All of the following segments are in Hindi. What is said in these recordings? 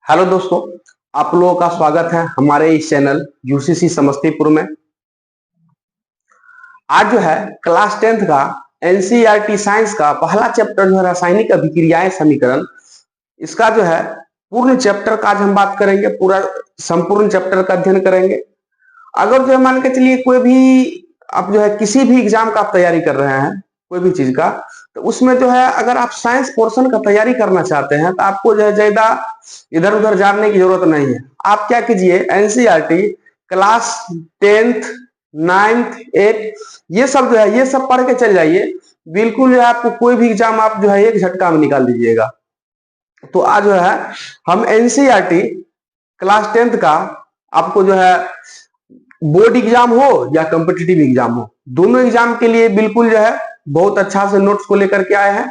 हेलो दोस्तों, आप लोगों का स्वागत है हमारे इस चैनल यूसीसी समस्तीपुर में। आज जो है क्लास 10th का एनसीईआरटी साइंस का पहला चैप्टर जो है रासायनिक अभिक्रियाएं समीकरण, इसका जो है पूर्ण चैप्टर का आज हम बात करेंगे। पूरा संपूर्ण चैप्टर का अध्ययन करेंगे। अगर जो है मान के चलिए कोई भी आप जो है किसी भी एग्जाम का आप तैयारी कर रहे हैं, कोई भी चीज का, तो उसमें जो है अगर आप साइंस पोर्शन का तैयारी करना चाहते हैं तो आपको जो है ज्यादा इधर उधर जानने की जरूरत नहीं है। आप क्या कीजिए, NCERT class 10th 9th 8th ये सब जो है ये सब पढ़ के चल जाइए। बिल्कुल जो है आपको कोई भी एग्जाम आप जो है एक झटका में निकाल दीजिएगा। तो आज जो है हम एनसीईआरटी क्लास 10th का आपको जो है बोर्ड एग्जाम हो या कॉम्पिटिटिव एग्जाम हो, दोनों एग्जाम के लिए बिल्कुल जो है बहुत अच्छा से नोट्स को लेकर के आए हैं।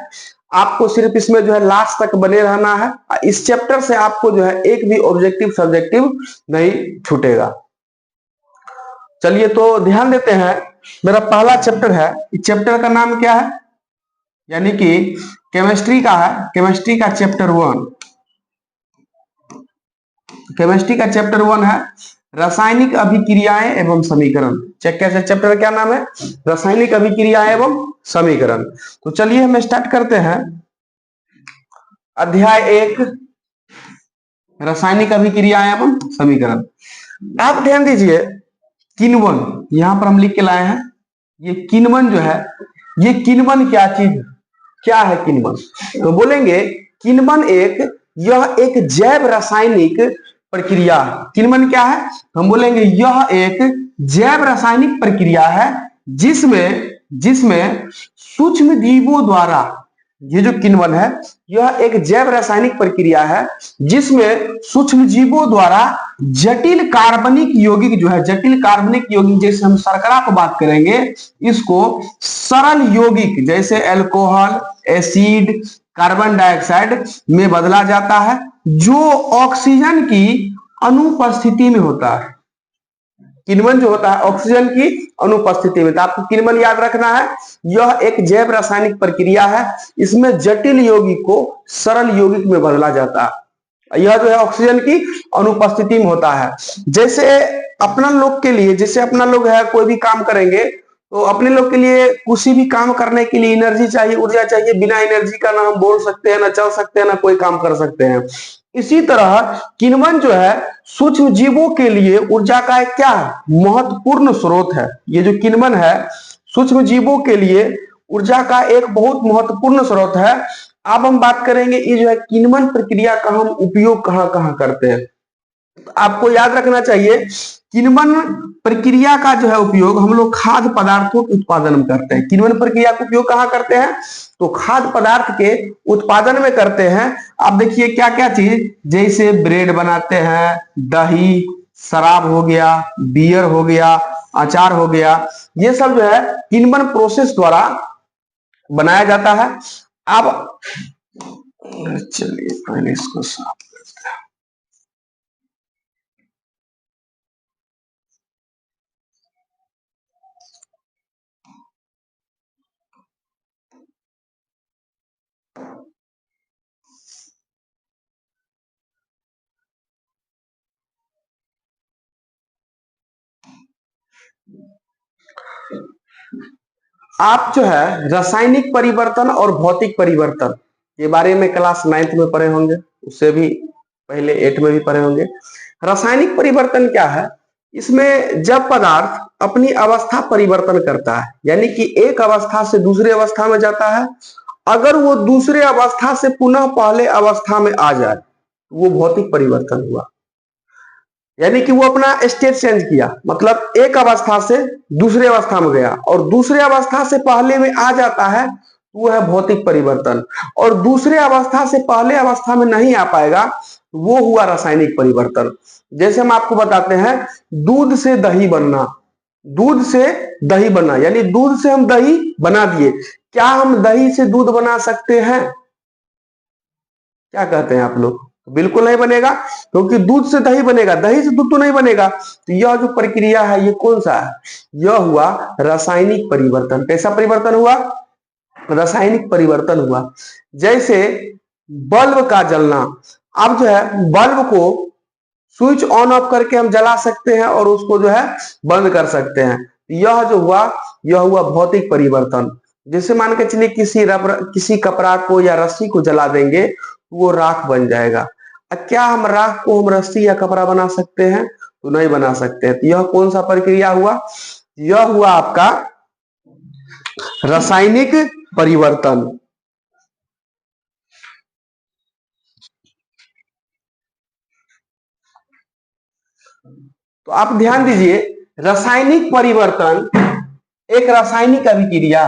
आपको सिर्फ इसमें जो है लास्ट तक बने रहना है। इस चैप्टर से आपको जो है एक भी ऑब्जेक्टिव सब्जेक्टिव नहीं छूटेगा। चलिए तो ध्यान देते हैं। मेरा पहला चैप्टर है, इस चैप्टर का नाम क्या है, यानी कि केमिस्ट्री का है। केमिस्ट्री का चैप्टर 1, केमिस्ट्री का चैप्टर 1 है रासायनिक अभिक्रियाएं एवं समीकरण। चेक कैसे चैप्टर क्या नाम है, रासायनिक अभिक्रियाएं एवं समीकरण। तो चलिए हम स्टार्ट करते हैं। अध्याय 1 रासायनिक अभिक्रियाएं एवं समीकरण। आप ध्यान दीजिए, किण्वन यहां पर हम लिख के लाए हैं। ये किण्वन जो है, ये किण्वन क्या चीज, क्या है किण्वन? तो बोलेंगे किण्वन यह एक जैव रासायनिक प्रक्रिया। किण्वन क्या है? हम बोलेंगे यह एक जैव रासायनिक प्रक्रिया है जिसमें सूक्ष्म जीवों द्वारा, ये जो किण्वन है यह एक जैव रासायनिक प्रक्रिया है जिसमें सूक्ष्म जीवों द्वारा जटिल कार्बनिक यौगिक जो है, जटिल कार्बनिक यौगिक जैसे हम शर्करा को बात करेंगे, इसको सरल यौगिक जैसे अल्कोहल, एसिड, कार्बन डाइऑक्साइड में बदला जाता है जो ऑक्सीजन की अनुपस्थिति में होता है। किण्वन जो होता है ऑक्सीजन की अनुपस्थिति में। तो आपको किण्वन याद रखना है, यह एक जैव रासायनिक प्रक्रिया है, इसमें जटिल यौगिक को सरल यौगिक में बदला जाता है। यह जो है ऑक्सीजन की अनुपस्थिति में होता है। जैसे अपना लोग के लिए, जैसे अपना लोग है कोई भी काम करेंगे तो अपने लोग के लिए किसी भी काम करने के लिए एनर्जी चाहिए, ऊर्जा चाहिए। बिना एनर्जी का ना हम बोल सकते हैं, ना चल सकते हैं, ना कोई काम कर सकते हैं। इसी तरह किण्वन जो है सूक्ष्म जीवों के लिए ऊर्जा का एक क्या है, महत्वपूर्ण स्रोत है। ये जो किण्वन है सूक्ष्म जीवों के लिए ऊर्जा का एक बहुत महत्वपूर्ण स्रोत है। अब हम बात करेंगे ये जो है किण्वन प्रक्रिया का हम उपयोग कहां करते हैं। आपको याद रखना चाहिए, किण्वन प्रक्रिया का जो है उपयोग हम लोग खाद्य पदार्थों के उत्पादन में करते हैं। किण्वन प्रक्रिया का उपयोग कहां करते हैं? तो खाद्य पदार्थ के उत्पादन में करते हैं। आप देखिए क्या क्या चीज, जैसे ब्रेड बनाते हैं, दही, शराब हो गया, बियर हो गया, अचार हो गया, ये सब जो है किण्वन प्रोसेस द्वारा बनाया जाता है। अब चलिए पहले इसको साफ करते हैं। आप जो है रासायनिक परिवर्तन और भौतिक परिवर्तन के बारे में क्लास 9th में पढ़े होंगे, उससे भी पहले 8 में भी पढ़े होंगे। रासायनिक परिवर्तन क्या है? इसमें जब पदार्थ अपनी अवस्था परिवर्तन करता है, यानी कि एक अवस्था से दूसरी अवस्था में जाता है, अगर वो दूसरे अवस्था से पुनः पहले अवस्था में आ जाए वो भौतिक परिवर्तन हुआ। यानी कि वो अपना स्टेट चेंज किया, मतलब एक अवस्था से दूसरे अवस्था में गया और दूसरे अवस्था से पहले में आ जाता है, वो है भौतिक परिवर्तन। और दूसरे अवस्था से पहले अवस्था में नहीं आ पाएगा, वो हुआ रासायनिक परिवर्तन। जैसे हम आपको बताते हैं, दूध से दही बनना, दूध से दही बनना, यानी दूध से हम दही बना दिए। क्या हम दही से दूध बना सकते हैं? क्या कहते हैं आप लोग? बिल्कुल नहीं बनेगा, क्योंकि दूध से दही बनेगा, दही से दूध तो नहीं बनेगा। तो यह जो प्रक्रिया है ये कौन सा है? यह हुआ रासायनिक परिवर्तन। कैसा परिवर्तन हुआ? रासायनिक परिवर्तन हुआ। जैसे बल्ब का जलना, अब जो है बल्ब को स्विच ऑन ऑफ करके हम जला सकते हैं और उसको जो है बंद कर सकते हैं। यह जो हुआ, यह हुआ भौतिक परिवर्तन। जैसे मान के चलिए किसी कपड़ा को या रस्सी को जला देंगे तो वो राख बन जाएगा। क्या हम राख को हम रस्सी या कपड़ा बना सकते हैं? तो नहीं बना सकते। तो यह कौन सा प्रक्रिया हुआ? यह हुआ आपका रासायनिक परिवर्तन। तो आप ध्यान दीजिए, रासायनिक परिवर्तन एक रासायनिक अभिक्रिया,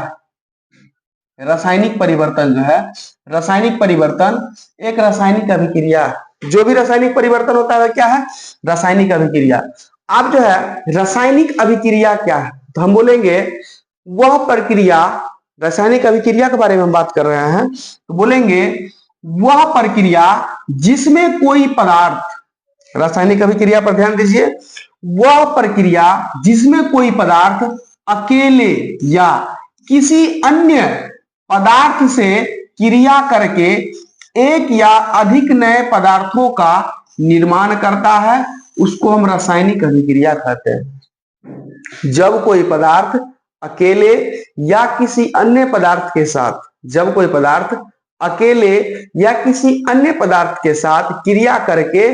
रासायनिक परिवर्तन जो है, रासायनिक परिवर्तन एक रासायनिक अभिक्रिया। जो भी रासायनिक परिवर्तन होता है क्या है? रासायनिक अभिक्रिया। अब जो है रासायनिक अभिक्रिया क्या है? तो हम बोलेंगे वह प्रक्रिया, रासायनिक अभिक्रिया के बारे में हम बात कर रहे हैं, तो बोलेंगे वह प्रक्रिया जिसमें कोई पदार्थ, रासायनिक अभिक्रिया पर ध्यान दीजिए, वह प्रक्रिया जिसमें कोई पदार्थ अकेले या किसी अन्य पदार्थ से क्रिया करके एक या अधिक नए पदार्थों का निर्माण करता है, उसको हम रासायनिक अभिक्रिया कहते हैं। जब कोई पदार्थ अकेले या किसी अन्य पदार्थ के साथ, जब कोई पदार्थ अकेले या किसी अन्य पदार्थ के साथ क्रिया करके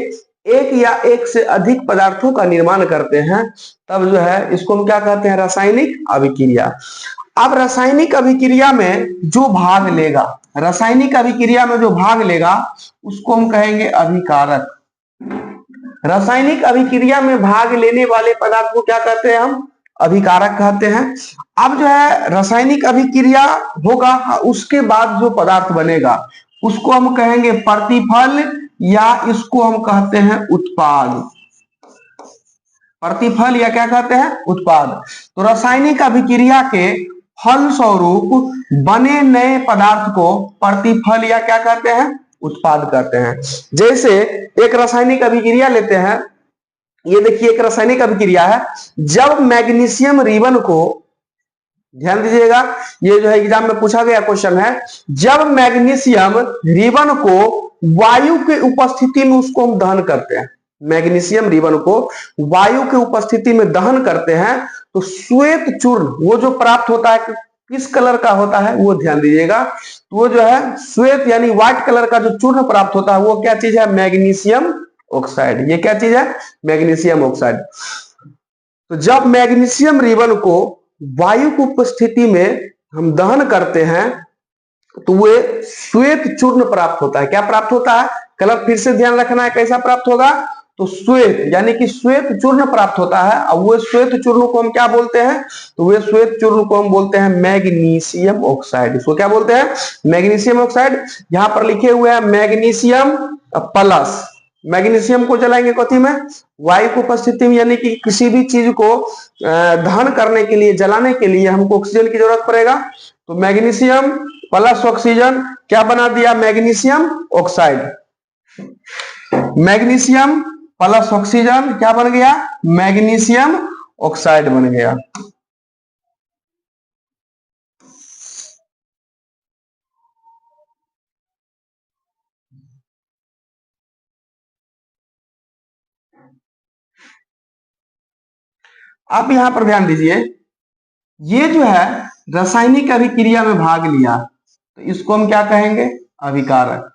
एक या एक से अधिक पदार्थों का निर्माण करते हैं, तब जो है इसको हम क्या कहते हैं? रासायनिक अभिक्रिया। अब रासायनिक अभिक्रिया में जो भाग लेगा, रासायनिक अभिक्रिया में जो भाग लेगा उसको हम कहेंगे अभिकारक। रासायनिक अभिक्रिया में भाग लेने वाले पदार्थ को क्या कहते हैं? हम अभिकारक कहते हैं। अब जो है रासायनिक अभिक्रिया होगा, उसके बाद जो पदार्थ बनेगा उसको हम कहेंगे प्रतिफल, या इसको हम कहते हैं उत्पाद। प्रतिफल या क्या कहते हैं? उत्पाद। तो रासायनिक अभिक्रिया के फलस्वरूप बने नए पदार्थ को प्रतिफल या क्या कहते हैं? उत्पाद कहते हैं। जैसे एक रासायनिक अभिक्रिया लेते हैं, ये देखिए एक रासायनिक अभिक्रिया है। जब मैग्नीशियम रिबन को, ध्यान दीजिएगा, ये जो है एग्जाम में पूछा गया क्वेश्चन है, जब मैग्नीशियम रिबन को वायु के उपस्थिति में उसको हम दहन करते हैं, मैग्नीशियम रिबन को वायु के उपस्थिति में दहन करते हैं, तो श्वेत चूर्ण वो जो प्राप्त होता है किस कलर का होता है? वो ध्यान दीजिएगा, तो वो जो है श्वेत यानी व्हाइट कलर का जो चूर्ण प्राप्त होता है वो क्या चीज है? Magnesium oxide. ये क्या चीज है? Magnesium oxide. तो जब मैग्नीशियम रिबन को वायु की उपस्थिति में हम दहन करते हैं तो वो श्वेत चूर्ण प्राप्त होता है। क्या प्राप्त होता है? कलर फिर से ध्यान रखना है, कैसा प्राप्त होगा? तो श्वेत यानी कि श्वेत चूर्ण प्राप्त होता है। अब वो श्वेत चूर्ण को हम क्या बोलते हैं? तो वो श्वेत चूर्ण को हम बोलते हैं मैग्नीशियम ऑक्साइड। इसको क्या बोलते हैं? Magnesium oxide. यहां पर लिखे हुए हैं मैग्नीशियम प्लस। मैग्नीशियम को जलाएंगे कथी में? वायु की उपस्थिति में, यानी कि किसी भी चीज को दहन करने के लिए, जलाने के लिए हमको ऑक्सीजन की जरूरत पड़ेगा। तो मैग्नीशियम प्लस ऑक्सीजन क्या बना दिया? Magnesium oxide. Magnesium plus oxygen क्या बन गया? मैग्नीशियम ऑक्साइड बन गया। आप यहां पर ध्यान दीजिए, ये जो है रासायनिक अभिक्रिया में भाग लिया तो इसको हम क्या कहेंगे? अभिकारक।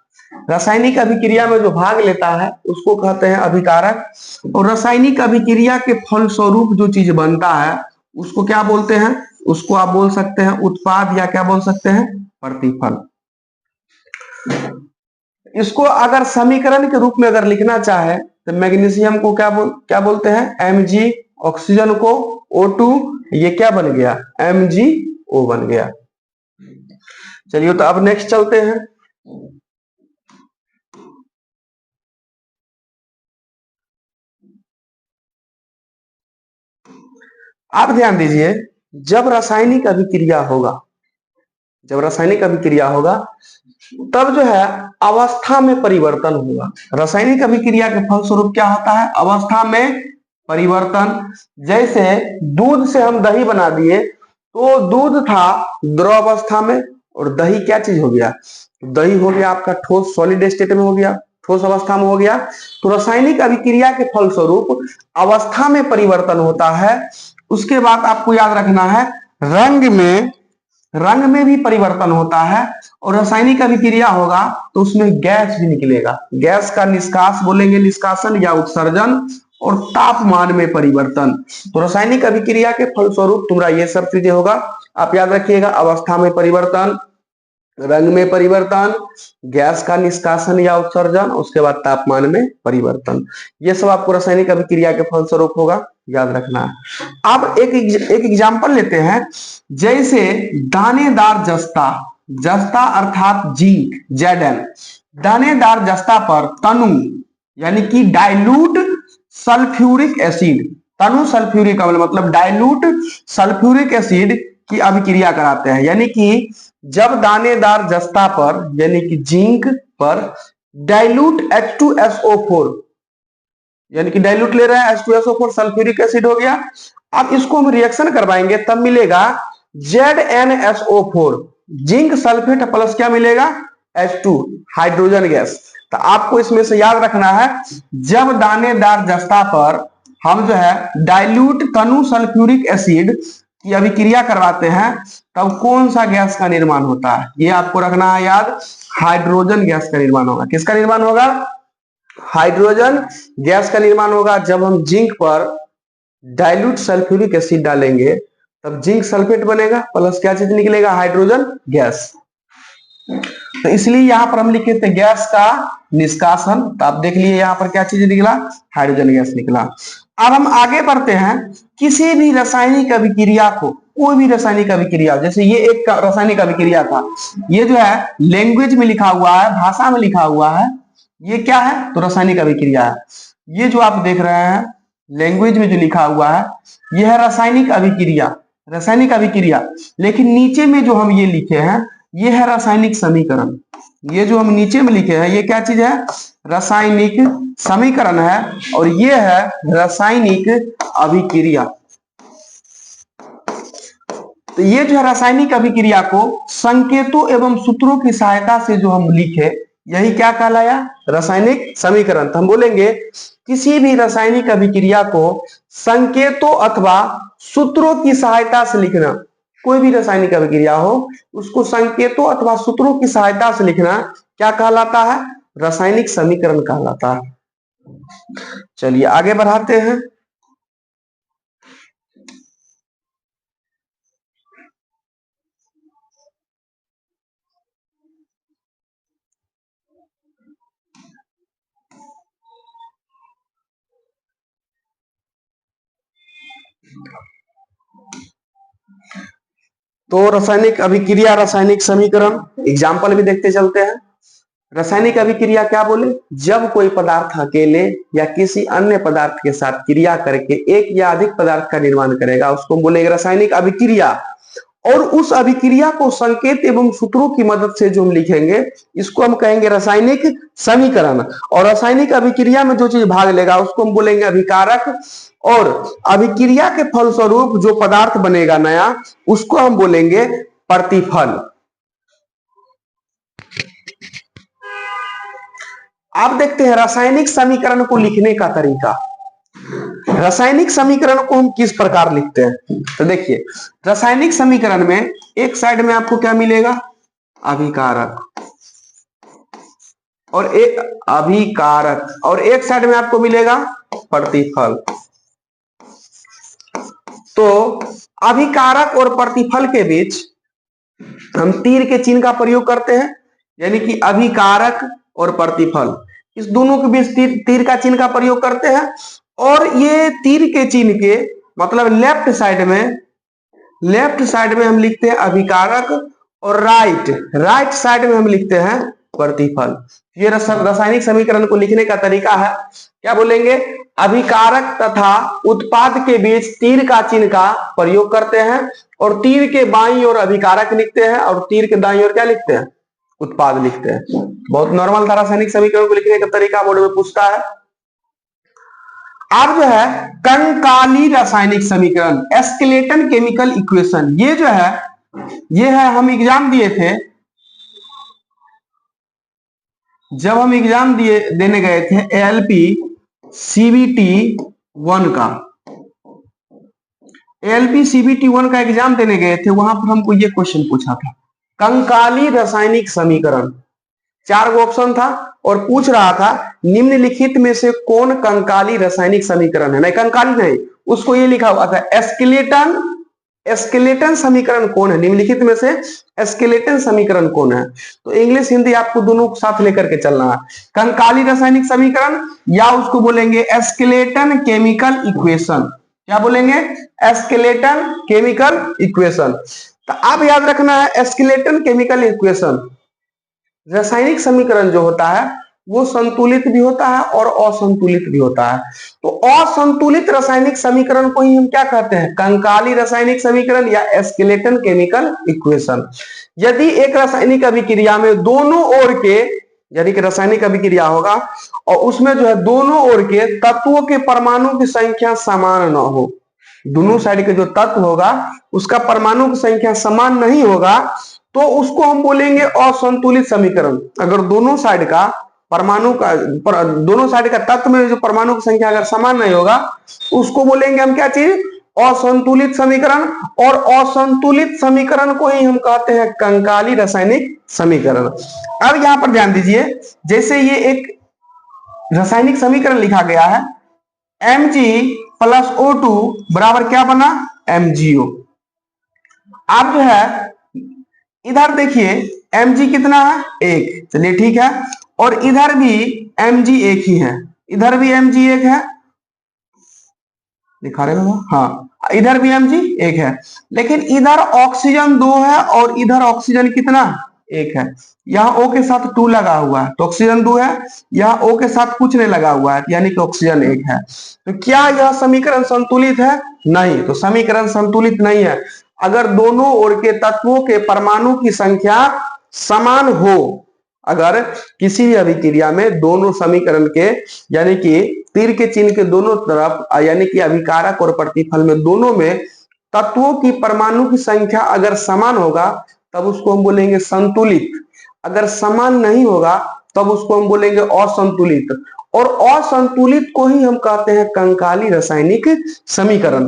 रासायनिक अभिक्रिया में जो भाग लेता है उसको कहते हैं अभिकारक। और रासायनिक अभिक्रिया के फलस्वरूप जो चीज बनता है उसको क्या बोलते हैं? उसको आप बोल सकते हैं उत्पाद, या क्या बोल सकते हैं? प्रतिफल। इसको अगर समीकरण के रूप में अगर लिखना चाहे तो मैग्नीशियम को क्या बोलते हैं? Mg, ऑक्सीजन को O2, ये क्या बन गया? MgO बन गया। चलिए तो अब नेक्स्ट चलते हैं। आप ध्यान दीजिए, जब रासायनिक अभिक्रिया होगा, जब रासायनिक अभिक्रिया होगा तब जो है अवस्था में परिवर्तन होगा। रासायनिक अभिक्रिया के फलस्वरूप क्या होता है? अवस्था में परिवर्तन। जैसे दूध से हम दही बना दिए तो दूध था द्रव अवस्था में और दही क्या चीज हो गया, दही हो गया आपका ठोस, सॉलिड स्टेट में हो गया, ठोस अवस्था में हो गया। तो रासायनिक अभिक्रिया के फलस्वरूप अवस्था में परिवर्तन होता है। उसके बाद आपको याद रखना है रंग में भी परिवर्तन होता है। और रासायनिक अभिक्रिया होगा तो उसमें गैस भी निकलेगा, गैस का निष्कास बोलेंगे, निष्कासन या उत्सर्जन। और तापमान में परिवर्तन। तो रासायनिक अभिक्रिया के फलस्वरूप तुम्हारा ये सब चीजें होगा, आप याद रखिएगा। अवस्था में परिवर्तन, रंग में परिवर्तन, गैस का निष्कासन या उत्सर्जन, उसके बाद तापमान में परिवर्तन। ये सब आपको रासायनिक अभिक्रिया के फलस्वरूप होगा, याद रखना है। अब एक एग्जांपल लेते हैं, जैसे दानेदार जस्ता, जस्ता अर्थात जिंक, Zn, दानेदार जस्ता पर तनु यानी कि डाइल्यूट सल्फ्यूरिक एसिड, तनु सल्फ्यूरिक अम्ल मतलब डाइल्यूट सल्फ्यूरिक एसिड की अभिक्रिया कराते हैं। यानी कि जब दानेदार जस्ता पर यानी कि जिंक पर डाइल्यूट H2SO4 यानी कि डाइल्यूट ले रहा है, H2SO4 सल्फ्यूरिक एसिड हो गया। अब इसको हम रिएक्शन करवाएंगे तब मिलेगा ZnSO4, जिंक सल्फेट प्लस क्या मिलेगा, H2 हाइड्रोजन गैस। तो आपको इसमें से याद रखना है, जब दानेदार जस्ता पर हम जो है डाइल्यूट तनु सल्फ्यूरिक एसिड की अभिक्रिया करवाते हैं तब कौन सा गैस का निर्माण होता है, ये आपको रखना है याद, हाइड्रोजन गैस का निर्माण होगा। किसका निर्माण होगा, हाइड्रोजन गैस का निर्माण होगा। जब हम जिंक पर डाइल्यूट सल्फ्यूरिक एसिड डालेंगे तब जिंक सल्फेट बनेगा प्लस क्या चीज निकलेगा, हाइड्रोजन गैस। तो इसलिए यहां पर हम लिखे थे गैस का निष्कासन, तो आप देख लिए यहां पर क्या चीज निकला, हाइड्रोजन गैस निकला। अब हम आगे बढ़ते हैं, किसी भी रासायनिक अभिक्रिया को, कोई भी रासायनिक अभिक्रिया, जैसे ये एक रासायनिक अभिक्रिया था, ये जो है लैंग्वेज में लिखा हुआ है, भाषा में लिखा हुआ है, ये क्या है, तो रासायनिक अभिक्रिया है। ये जो आप देख रहे हैं लैंग्वेज में जो लिखा हुआ है, यह है रासायनिक अभिक्रिया, रासायनिक अभिक्रिया। लेकिन नीचे में जो हम ये लिखे हैं ये है रासायनिक समीकरण। ये जो हम नीचे में लिखे हैं ये क्या चीज है, रासायनिक समीकरण है, और ये है रासायनिक अभिक्रिया। तो ये जो है रासायनिक अभिक्रिया को संकेतों एवं सूत्रों की सहायता से जो हम लिखे, यही क्या कहलाया, रासायनिक समीकरण। तो हम बोलेंगे किसी भी रासायनिक अभिक्रिया को संकेतों अथवा सूत्रों की सहायता से लिखना, कोई भी रासायनिक अभिक्रिया हो उसको संकेतों अथवा सूत्रों की सहायता से लिखना क्या कहलाता है, रासायनिक समीकरण कहलाता है। चलिए आगे बढ़ाते हैं। तो रासायनिक अभिक्रिया, रासायनिक समीकरण, एग्जाम्पल भी देखते चलते हैं। रासायनिक अभिक्रिया क्या बोले, जब कोई पदार्थ अकेले या किसी अन्य पदार्थ के साथ क्रिया करके एक या अधिक पदार्थ का निर्माण करेगा उसको बोलेंगे रासायनिक अभिक्रिया। और उस अभिक्रिया को संकेत एवं सूत्रों की मदद से जो हम लिखेंगे इसको हम कहेंगे रासायनिक समीकरण। और रासायनिक अभिक्रिया में जो चीज भाग लेगा उसको हम बोलेंगे अभिकारक। और अभिक्रिया के फलस्वरूप जो पदार्थ बनेगा नया उसको हम बोलेंगे प्रतिफल। आप देखते हैं रासायनिक समीकरण को लिखने का तरीका। रासायनिक समीकरण को हम किस प्रकार लिखते हैं, तो देखिए रासायनिक समीकरण में एक साइड में आपको क्या मिलेगा, अभिकारक, और एक अभिकारक, और एक साइड में आपको मिलेगा प्रतिफल। तो अभिकारक और प्रतिफल के बीच हम तीर के चिन्ह का प्रयोग करते हैं, यानी कि अभिकारक और प्रतिफल, इस दोनों के बीच तीर का चिन्ह का प्रयोग करते हैं। और ये तीर के चिन्ह के मतलब लेफ्ट साइड में हम लिखते हैं अभिकारक, और राइट साइड में हम लिखते हैं प्रतिफल। ये रासायनिक समीकरण को लिखने का तरीका है, क्या बोलेंगे, अभिकारक तथा उत्पाद के बीच तीर का चिन्ह का प्रयोग करते हैं, और तीर के बाईं ओर अभिकारक लिखते हैं, और तीर के दाईं ओर क्या लिखते हैं, उत्पाद लिखते हैं। बहुत नॉर्मल था रासायनिक समीकरण को लिखने का तरीका, बोर्ड में पूछता है। अब जो है कंकाली रासायनिक समीकरण, एस्केलेटन केमिकल इक्वेशन, ये जो है ये है, हम एग्जाम दिए थे, जब हम एग्जाम देने गए थे एएलपी सीबीटी 1 का, एएलपी सीबीटी 1 का एग्जाम देने गए थे, वहां पर हमको ये क्वेश्चन पूछा था, कंकाली रासायनिक समीकरण। 4 ऑप्शन था और पूछ रहा था निम्नलिखित में से कौन कंकाली रासायनिक समीकरण है, नहीं कंकाली नहीं, उसको ये लिखा हुआ था एस्केलेटन, एस्केलेटन समीकरण कौन है, निम्नलिखित में से एस्केलेटन समीकरण कौन है। तो इंग्लिश हिंदी आपको दोनों साथ लेकर के चलना है, कंकाली रासायनिक समीकरण या उसको बोलेंगे एस्केलेटन केमिकल इक्वेशन। क्या बोलेंगे, एस्केलेटन केमिकल इक्वेशन। तो आप याद रखना है एस्केलेटन केमिकल इक्वेशन, रासायनिक समीकरण जो होता है वो संतुलित भी होता है और असंतुलित भी होता है। तो असंतुलित रासायनिक समीकरण को ही हम क्या कहते हैं, कंकाली रासायनिक समीकरण या एस्केलेटन केमिकल इक्वेशन। यदि एक रासायनिक अभिक्रिया में दोनों ओर के, यानी कि रासायनिक अभिक्रिया होगा और उसमें जो है दोनों ओर के तत्वों के परमाणु की संख्या समान न हो, दोनों साइड के जो तत्व होगा उसका परमाणु की संख्या समान नहीं होगा, तो उसको हम बोलेंगे असंतुलित समीकरण। अगर दोनों साइड का परमाणु का दोनों साइड का तत्व में जो परमाणु की संख्या अगर समान नहीं होगा, उसको बोलेंगे हम क्या चीज, असंतुलित समीकरण। और असंतुलित समीकरण को ही हम कहते हैं कंकाली रासायनिक समीकरण। अब यहां पर ध्यान दीजिए, जैसे ये एक रासायनिक समीकरण लिखा गया है, Mg प्लस O2 बराबर क्या बना, MgO। आप जो है इधर देखिए Mg कितना है, 1, चलिए ठीक है, और इधर भी Mg एक ही है, इधर भी Mg एक है, दिखा रहे हो, हाँ इधर भी Mg एक है, लेकिन इधर ऑक्सीजन 2 है और इधर ऑक्सीजन कितना, 1 है। यहाँ O के साथ 2 लगा हुआ है तो ऑक्सीजन 2 है, यहाँ O के साथ कुछ नहीं लगा हुआ है यानी कि ऑक्सीजन 1 है। तो क्या यह समीकरण संतुलित है, नहीं, तो समीकरण संतुलित नहीं है। अगर दोनों ओर के तत्वों के परमाणु की संख्या समान हो, अगर किसी भी अभिक्रिया में दोनों समीकरण के, यानी कि तीर के चिन्ह के दोनों तरफ, यानी कि अभिकारक और प्रतिफल में दोनों में तत्वों की परमाणु की संख्या अगर समान होगा तब उसको हम बोलेंगे संतुलित। अगर समान नहीं होगा तब उसको हम बोलेंगे असंतुलित, और असंतुलित को ही हम कहते हैं कंकाली रासायनिक समीकरण।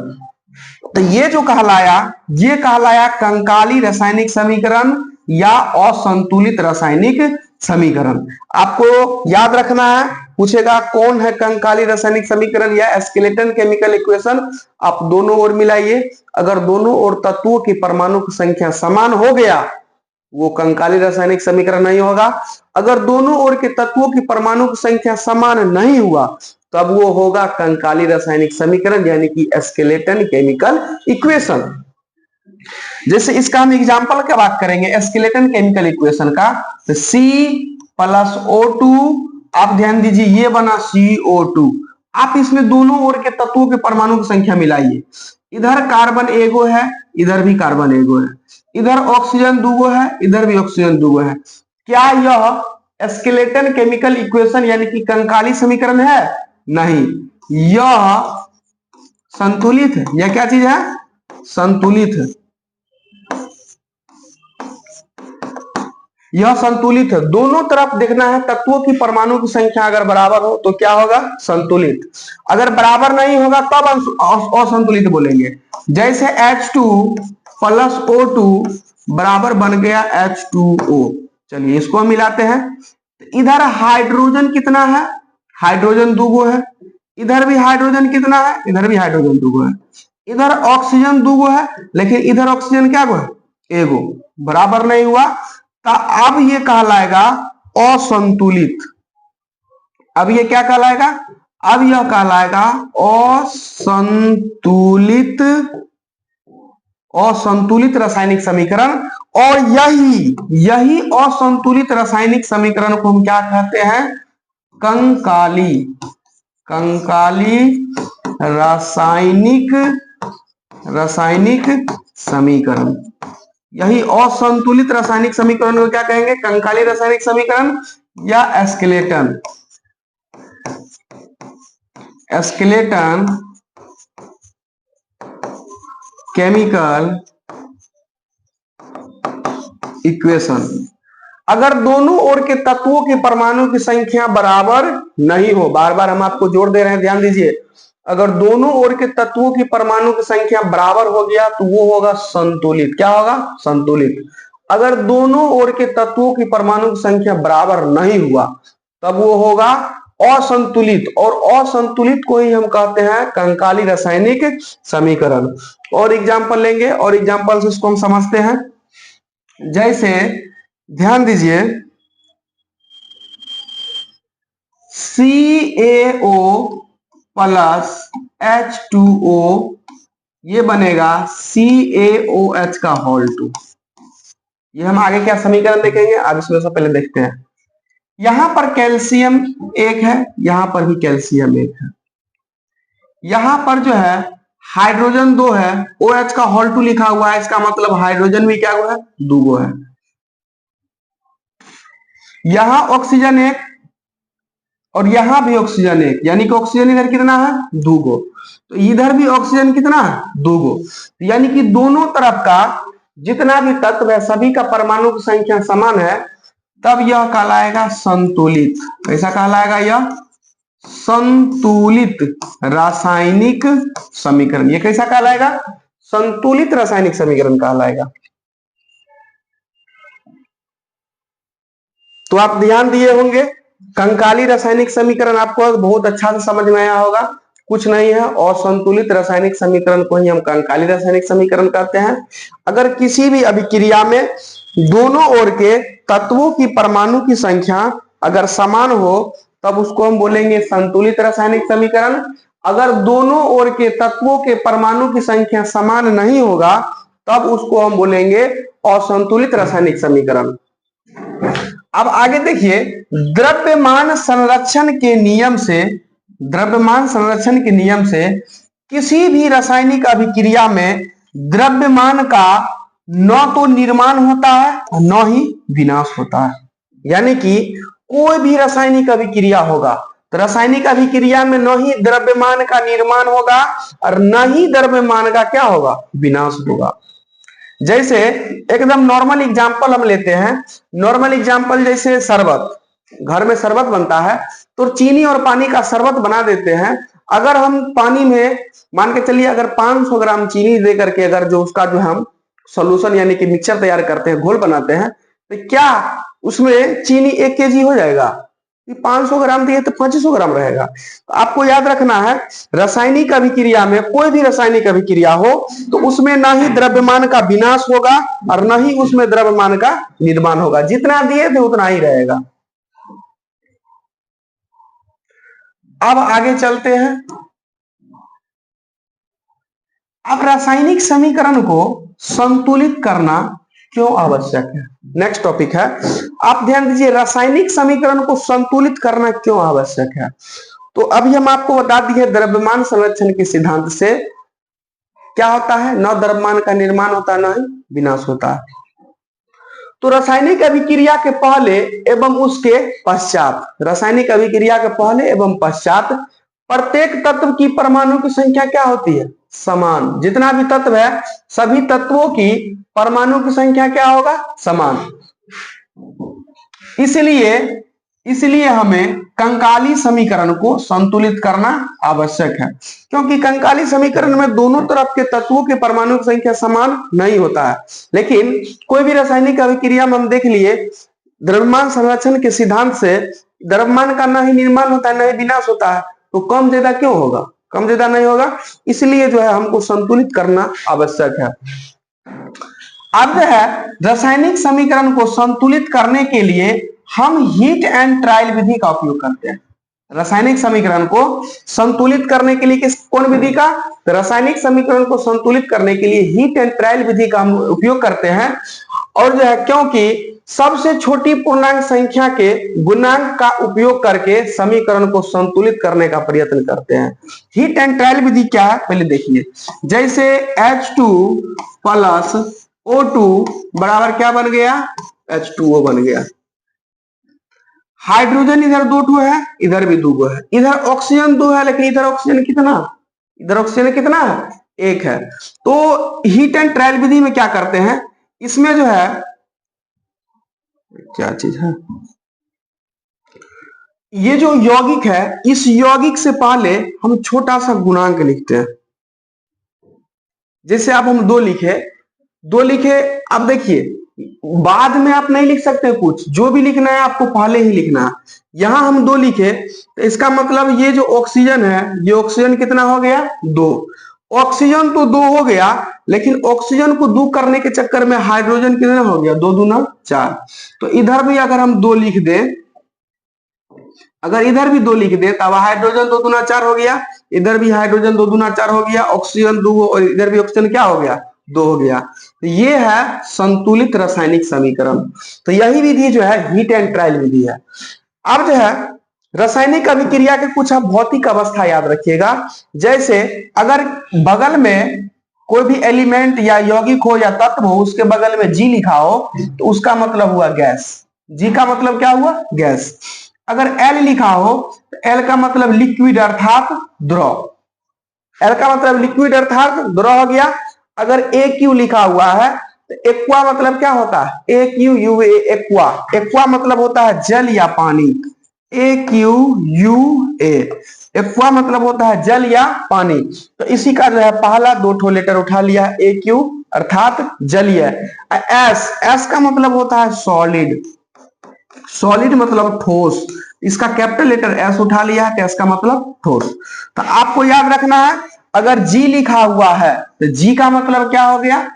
तो ये जो कहलाया, ये कहलाया कंकाली रासायनिक समीकरण या असंतुलित रासायनिक समीकरण। आपको याद रखना है, पूछेगा कौन है कंकाली रासायनिक समीकरण या एस्केलेटन केमिकल इक्वेशन, आप दोनों ओर मिलाइए, अगर दोनों ओर तत्वों की परमाणु की संख्या समान हो गया वो कंकाली रासायनिक समीकरण नहीं होगा। अगर दोनों ओर के तत्वों की परमाणु की संख्या समान नहीं हुआ तब वो होगा कंकाली रासायनिक समीकरण, यानी कि एस्केलेटन केमिकल इक्वेशन। जैसे इसका हम एग्जांपल क्या बात करेंगे एस्केलेटन केमिकल इक्वेशन का, तो C+O2, आप ध्यान दीजिए ये बना CO2। आप इसमें दोनों ओर के तत्वों के परमाणु की संख्या मिलाइए, इधर कार्बन एगो है, इधर भी कार्बन एगो है, इधर ऑक्सीजन दूगो है, इधर भी ऑक्सीजन दूगो है। क्या यह एस्केलेटन केमिकल इक्वेशन यानी कि कंकाली समीकरण है, नहीं, यह संतुलित है। यह क्या चीज है, संतुलित है, यह संतुलित है। दोनों तरफ देखना है तत्वों की परमाणु की संख्या अगर बराबर हो तो क्या होगा, संतुलित। अगर बराबर नहीं होगा तब असंतुलित बोलेंगे। जैसे H2 प्लस O2 बराबर बन गया H2O। चलिए इसको हम मिलाते हैं, इधर हाइड्रोजन कितना है, हाइड्रोजन दूगो है, इधर भी हाइड्रोजन कितना है, इधर भी हाइड्रोजन दूगो है, इधर ऑक्सीजन दूगो है, लेकिन इधर ऑक्सीजन क्या गो है, एगो, बराबर नहीं हुआ। तो अब ये कहलाएगा असंतुलित। अब ये क्या कहलाएगा, अब यह कहलाएगा असंतुलित, असंतुलित रासायनिक समीकरण। और यही असंतुलित रासायनिक समीकरण को हम क्या कहते हैं, कंकाली, कंकाली रासायनिक समीकरण। यही असंतुलित रासायनिक समीकरण को क्या कहेंगे, कंकाली रासायनिक समीकरण या एस्केलेटन केमिकल इक्वेशन। अगर दोनों ओर के तत्वों की परमाणु की संख्या बराबर नहीं हो, बार बार हम आपको जोर दे रहे हैं, ध्यान दीजिए, अगर दोनों ओर के तत्वों की परमाणु की संख्या बराबर हो गया तो वो होगा संतुलित। क्या होगा? संतुलित। अगर दोनों ओर के तत्वों की परमाणु की संख्या बराबर नहीं हुआ तब वो होगा असंतुलित, और असंतुलित को ही हम कहते हैं कंकाली रासायनिक समीकरण। और एग्जाम्पल लेंगे और एग्जाम्पल से इसको हम समझते हैं। जैसे ध्यान दीजिए, CaO प्लस H2O ये बनेगा CaOH का होल 2। ये हम आगे क्या समीकरण देखेंगे, अब इसमें से पहले देखते हैं। यहां पर कैल्शियम एक है, यहां पर भी कैल्शियम एक है, यहां पर जो है हाइड्रोजन 2 है, OH का होल 2 लिखा हुआ है, इसका मतलब हाइड्रोजन भी क्या हुआ है? 2 है। यहां ऑक्सीजन एक और यहां भी ऑक्सीजन एक, यानी कि ऑक्सीजन इधर कितना है? 2। तो इधर भी ऑक्सीजन कितना है? 2। यानी कि दोनों तरफ का जितना भी तत्व है सभी का परमाणु की संख्या समान है, तब यह कहलाएगा संतुलित। ऐसा कहलाएगा यह संतुलित रासायनिक समीकरण। ये कैसा कहलाएगा? संतुलित रासायनिक समीकरण कहलाएगा। तो आप ध्यान दिए होंगे, कंकाली रासायनिक समीकरण आपको बहुत अच्छा से समझ में आया होगा। कुछ नहीं है, असंतुलित रासायनिक समीकरण को ही हम कंकाली रासायनिक समीकरण कहते हैं। अगर किसी भी अभिक्रिया में दोनों ओर के तत्वों की परमाणु की संख्या अगर समान हो तब उसको हम बोलेंगे संतुलित रासायनिक समीकरण। अगर दोनों ओर के तत्वों के परमाणु की संख्या समान नहीं होगा तब उसको हम बोलेंगे असंतुलित रासायनिक समीकरण। अब आगे देखिए, द्रव्यमान संरक्षण के नियम से, द्रव्यमान संरक्षण के नियम से किसी भी रासायनिक अभिक्रिया में द्रव्यमान का न तो निर्माण होता है और न ही विनाश होता है। यानी कि कोई भी रासायनिक अभिक्रिया होगा तो रासायनिक अभिक्रिया में न ही द्रव्यमान का निर्माण होगा और न ही द्रव्यमान का क्या होगा? विनाश होगा। जैसे एकदम नॉर्मल एग्जांपल हम लेते हैं, नॉर्मल एग्जांपल जैसे शरबत, घर में शरबत बनता है तो चीनी और पानी का शरबत बना देते हैं। अगर हम पानी में मान के चलिए अगर 500 ग्राम चीनी दे करके अगर जो उसका जो हम सॉल्यूशन यानी कि मिक्सचर तैयार करते हैं, घोल बनाते हैं, तो क्या उसमें चीनी 1 kg हो जाएगा? 500 ग्राम दिए तो 2500 ग्राम रहेगा। तो आपको याद रखना है, रासायनिक अभिक्रिया में कोई भी रासायनिक अभिक्रिया हो तो उसमें ना ही द्रव्यमान का विनाश होगा और ना ही उसमें द्रव्यमान का निर्माण होगा। जितना दिए थे उतना ही रहेगा। अब आगे चलते हैं। अब रासायनिक समीकरण को संतुलित करना क्यों आवश्यक है? नेक्स्ट टॉपिक है, आप ध्यान दीजिए, रासायनिक समीकरण को संतुलित करना क्यों आवश्यक है। तो अभी हम आपको बता दिए द्रव्यमान संरक्षण के सिद्धांत से क्या होता है, न द्रव्यमान का निर्माण होता है न ही विनाश होता है। तो रासायनिक अभिक्रिया के पहले एवं उसके पश्चात, रासायनिक अभिक्रिया के पहले एवं पश्चात प्रत्येक तत्व की परमाणु की संख्या क्या होती है? समान। जितना भी तत्व है सभी तत्वों की परमाणु की संख्या क्या होगा? समान। इसलिए हमें कंकाली समीकरण को संतुलित करना आवश्यक है, क्योंकि कंकाली समीकरण में दोनों तरफ के तत्वों के परमाणु की संख्या समान नहीं होता है। लेकिन कोई भी रासायनिक अभिक्रिया में हम देख लिए द्रव्यमान संरक्षण के सिद्धांत से द्रव्यमान का न ही निर्माण होता है न ही विनाश होता है, तो कम ज्यादा क्यों होगा? कम ज्यादा नहीं होगा। इसलिए जो है हमको संतुलित करना आवश्यक है। अब जो है रासायनिक समीकरण को संतुलित करने के लिए हम हीट एंड ट्रायल विधि का उपयोग करते हैं। रासायनिक समीकरण को संतुलित करने के लिए किस कौन विधि का? रासायनिक समीकरण को संतुलित करने के लिए हीट एंड ट्रायल विधि का हम उपयोग करते हैं। और जो है क्योंकि सबसे छोटी पूर्णांक संख्या के गुणांक का उपयोग करके समीकरण को संतुलित करने का प्रयत्न करते हैं। हीट एंड ट्रायल विधि क्या है पहले देखिए। जैसे H2 प्लस O2 बराबर क्या बन गया? H2O बन गया। हाइड्रोजन इधर 2 है, इधर भी 2 है, इधर ऑक्सीजन 2 है, लेकिन इधर ऑक्सीजन कितना? इधर ऑक्सीजन कितना है? 1 है। तो हीट एंड ट्रायल विधि में क्या करते हैं, इसमें जो है क्या चीज है, ये जो यौगिक है, इस यौगिक से पहले हम छोटा सा गुणांक लिखते हैं। जैसे अब हम 2 लिखे, अब देखिए बाद में आप नहीं लिख सकते कुछ, जो भी लिखना है आपको पहले ही लिखना है। यहां हम 2 लिखे तो इसका मतलब ये जो ऑक्सीजन है, ये ऑक्सीजन कितना हो गया 2। ऑक्सीजन तो 2 हो गया, लेकिन ऑक्सीजन को 2 करने के चक्कर में हाइड्रोजन कितना हो गया 2 दूना 4। तो इधर भी अगर हम 2 लिख दें, अगर इधर भी 2 लिख दे तब हाइड्रोजन 2 दूना 4 हो गया, इधर भी हाइड्रोजन 2 दूना 4 हो गया, ऑक्सीजन 2 और इधर भी ऑक्सीजन क्या हो गया 2 हो गया। तो ये है संतुलित रासायनिक समीकरण। तो यही विधि जो है हीट एंड ट्रायल विधि है। अब जो है रासायनिक अभिक्रिया के कुछ आप भौतिक अवस्था याद रखिएगा। जैसे अगर बगल में कोई भी एलिमेंट या यौगिक हो या तत्व हो, उसके बगल में जी लिखा हो तो उसका मतलब हुआ गैस। जी का मतलब क्या हुआ गैस। अगर एल लिखा हो तो एल का मतलब लिक्विड अर्थात द्रव। एल का मतलब लिक्विड अर्थात द्रव हो गया। अगर ए क्यू लिखा हुआ है तो एक्वा मतलब क्या होता है ए Q U A, aqua. Aqua मतलब होता है जल या पानी। ए क्यू यू ए, एक्वा मतलब होता है जल या पानी। तो इसी का जो है पहला 2 ठो लेटर उठा लिया, ए क्यू अर्थात जलीय। एस, एस का मतलब होता है सॉलिड। सॉलिड मतलब ठोस, इसका कैपिटल लेटर एस उठा लिया है, एस का मतलब ठोस। तो आपको याद रखना है अगर जी लिखा हुआ है तो जी का मतलब क्या हो गया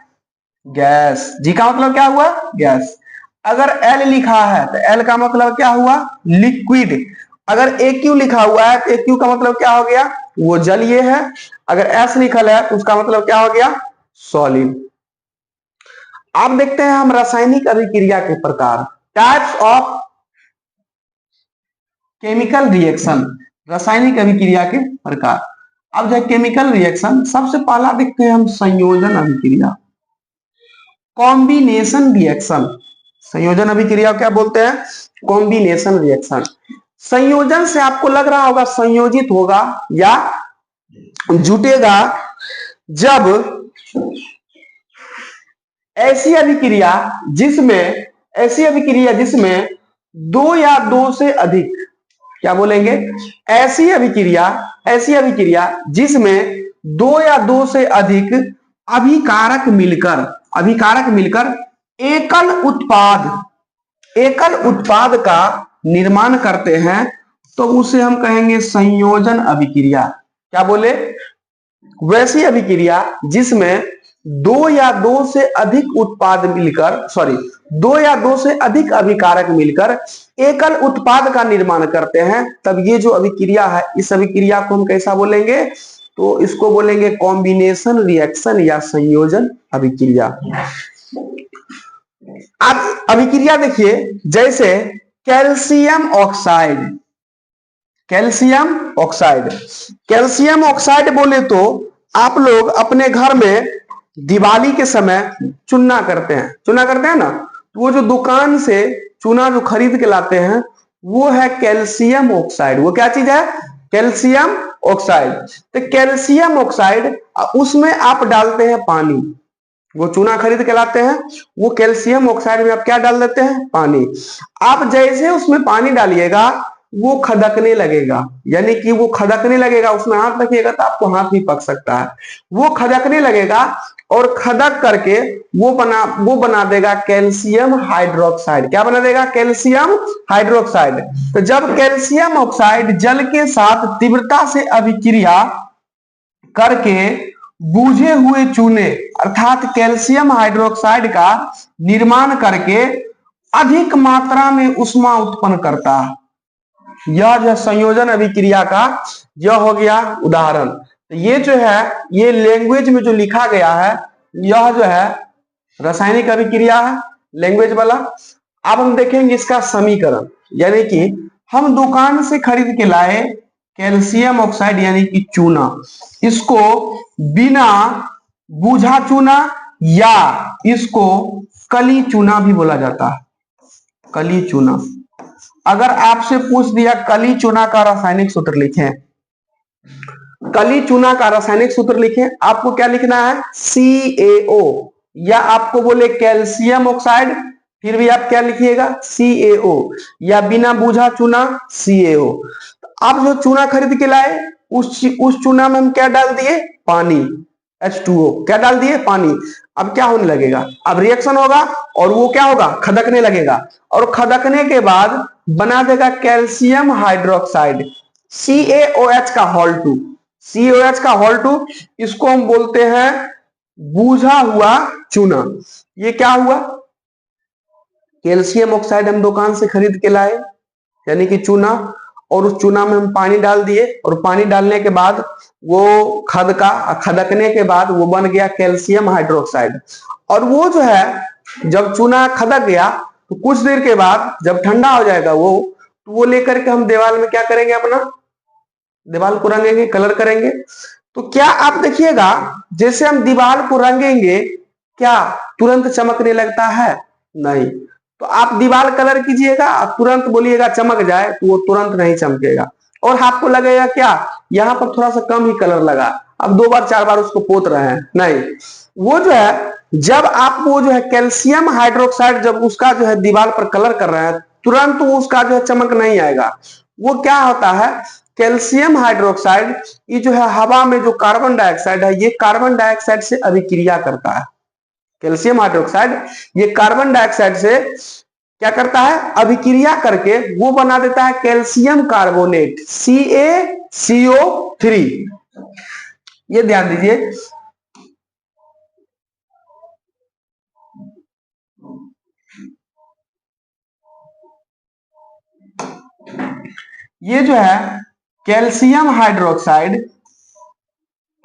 गैस। जी का मतलब क्या हुआ गैस। अगर एल लिखा है तो एल का मतलब क्या हुआ लिक्विड। अगर ए क्यू लिखा हुआ है तो ए क्यू का मतलब क्या हो गया वो जलीय है। अगर एस लिखल है तो उसका मतलब क्या हो गया सॉलिड। अब देखते हैं हम रासायनिक अभिक्रिया के प्रकार, टाइप्स ऑफ केमिकल रिएक्शन, रासायनिक अभिक्रिया के प्रकार। अब जो केमिकल रिएक्शन, सबसे पहला देखते हैं हम संयोजन अभिक्रिया, कॉम्बिनेशन रिएक्शन। संयोजन अभिक्रिया क्या बोलते हैं कॉम्बिनेशन रिएक्शन। संयोजन से आपको लग रहा होगा संयोजित होगा या जुटेगा जब ऐसी अभिक्रिया जिसमें 2 या 2 से अधिक, क्या बोलेंगे ऐसी अभिक्रिया जिसमें 2 या 2 से अधिक अभिकारक मिलकर एकल उत्पाद का निर्माण करते हैं तो उसे हम कहेंगे संयोजन अभिक्रिया। क्या बोले वैसी अभिक्रिया जिसमें 2 या 2 से अधिक उत्पाद मिलकर 2 या 2 से अधिक अभिकारक मिलकर एकल उत्पाद का निर्माण करते हैं, तब ये जो अभिक्रिया है इस अभिक्रिया को हम कैसा बोलेंगे तो इसको बोलेंगे कॉम्बिनेशन रिएक्शन या संयोजन अभिक्रिया। अब अभिक्रिया देखिए जैसे कैल्शियम ऑक्साइड बोले तो आप लोग अपने घर में दिवाली के समय चूना करते हैं ना, तो वो जो दुकान से चूना जो खरीद के लाते हैं वो है कैल्शियम ऑक्साइड। वो क्या चीज है कैल्शियम ऑक्साइड। तो कैल्शियम ऑक्साइड उसमें आप डालते हैं पानी, वो चूना खरीद के लाते हैं वो कैल्शियम ऑक्साइड में आप क्या डाल देते हैं पानी। आप जैसे उसमें पानी डालिएगा वो खदकने लगेगा, यानी कि वो खदकने लगेगा, उसमें हाथ रखिएगा तो आपको हाथ भी पक सकता है। वो खदकने लगेगा और खदक करके वो बना देगा कैल्शियम हाइड्रोक्साइड। क्या बना देगा कैल्शियम हाइड्रोक्साइड। तो जब कैल्शियम ऑक्साइड जल के साथ तीव्रता से अभिक्रिया करके बूझे हुए चूने अर्थात कैल्शियम हाइड्रोक्साइड का निर्माण करके अधिक मात्रा में ऊष्मा उत्पन्न करता है, यह जो संयोजन अभिक्रिया का यह हो गया उदाहरण। तो ये जो है ये लैंग्वेज में जो लिखा गया है यह जो है रासायनिक अभिक्रिया है लैंग्वेज वाला। अब हम देखेंगे इसका समीकरण, यानी कि हम दुकान से खरीद के लाए कैल्शियम ऑक्साइड यानी कि चूना, इसको बिना बूझा चूना या इसको कली चूना भी बोला जाता है, कली चूना। अगर आपसे पूछ दिया कली चूना का रासायनिक सूत्र लिखें, कली चूना का रासायनिक सूत्र लिखें, आपको क्या लिखना है CaO, या आपको बोले कैल्शियम ऑक्साइड फिर भी आप क्या लिखिएगा CaO, या बिना बूझा चूना CaO। तो आप जो चूना खरीद के लाए उस चूना में हम क्या डाल दिए, पानी, H2O, क्या डाल दिए, पानी। अब क्या होने लगेगा, अब रिएक्शन होगा और वो क्या होगा, खदकने लगेगा, और खदकने के बाद बना देगा कैल्शियम हाइड्रोक्साइड, CaOH का हॉल 2, CaOH का हॉल 2, इसको हम बोलते हैं बूझा हुआ चूना। ये क्या हुआ, कैल्शियम ऑक्साइड हम दुकान से खरीद के लाए, यानी कि चूना, और उस चूना में हम पानी डाल दिए, और पानी डालने के बाद वो खदका, खदकने के बाद वो बन गया कैल्शियम हाइड्रोक्साइड। और वो जो है जब चूना खदक गया तो कुछ देर के बाद जब ठंडा हो जाएगा वो, तो वो लेकर के हम दीवार में क्या करेंगे, अपना दीवार को रंगेंगे, कलर करेंगे। तो क्या आप देखिएगा, जैसे हम दीवार को रंगेंगे क्या तुरंत चमकने लगता है, नहीं। तो आप दीवार कलर कीजिएगा, तुरंत बोलिएगा चमक जाए, तो वो तुरंत नहीं चमकेगा, और आपको लगेगा क्या यहाँ पर थोड़ा सा कम ही कलर लगा, अब 2 बार 4 बार उसको पोत रहे हैं, नहीं। वो जो है जब आप वो जो है कैल्शियम हाइड्रोक्साइड जब उसका जो है दीवार पर कलर कर रहे हैं, तुरंत वो उसका जो है चमक नहीं आएगा। वो क्या होता है, कैल्शियम हाइड्रोक्साइड ये जो है हवा में जो कार्बन डाइऑक्साइड है, ये कार्बन डाइऑक्साइड से अभिक्रिया करता है। कैल्शियम हाइड्रोक्साइड ये कार्बन डाइऑक्साइड से क्या करता है, अभिक्रिया करके वो बना देता है कैल्शियम कार्बोनेट, CaCO3। ये ध्यान दीजिए, ये जो है कैल्शियम हाइड्रोक्साइड,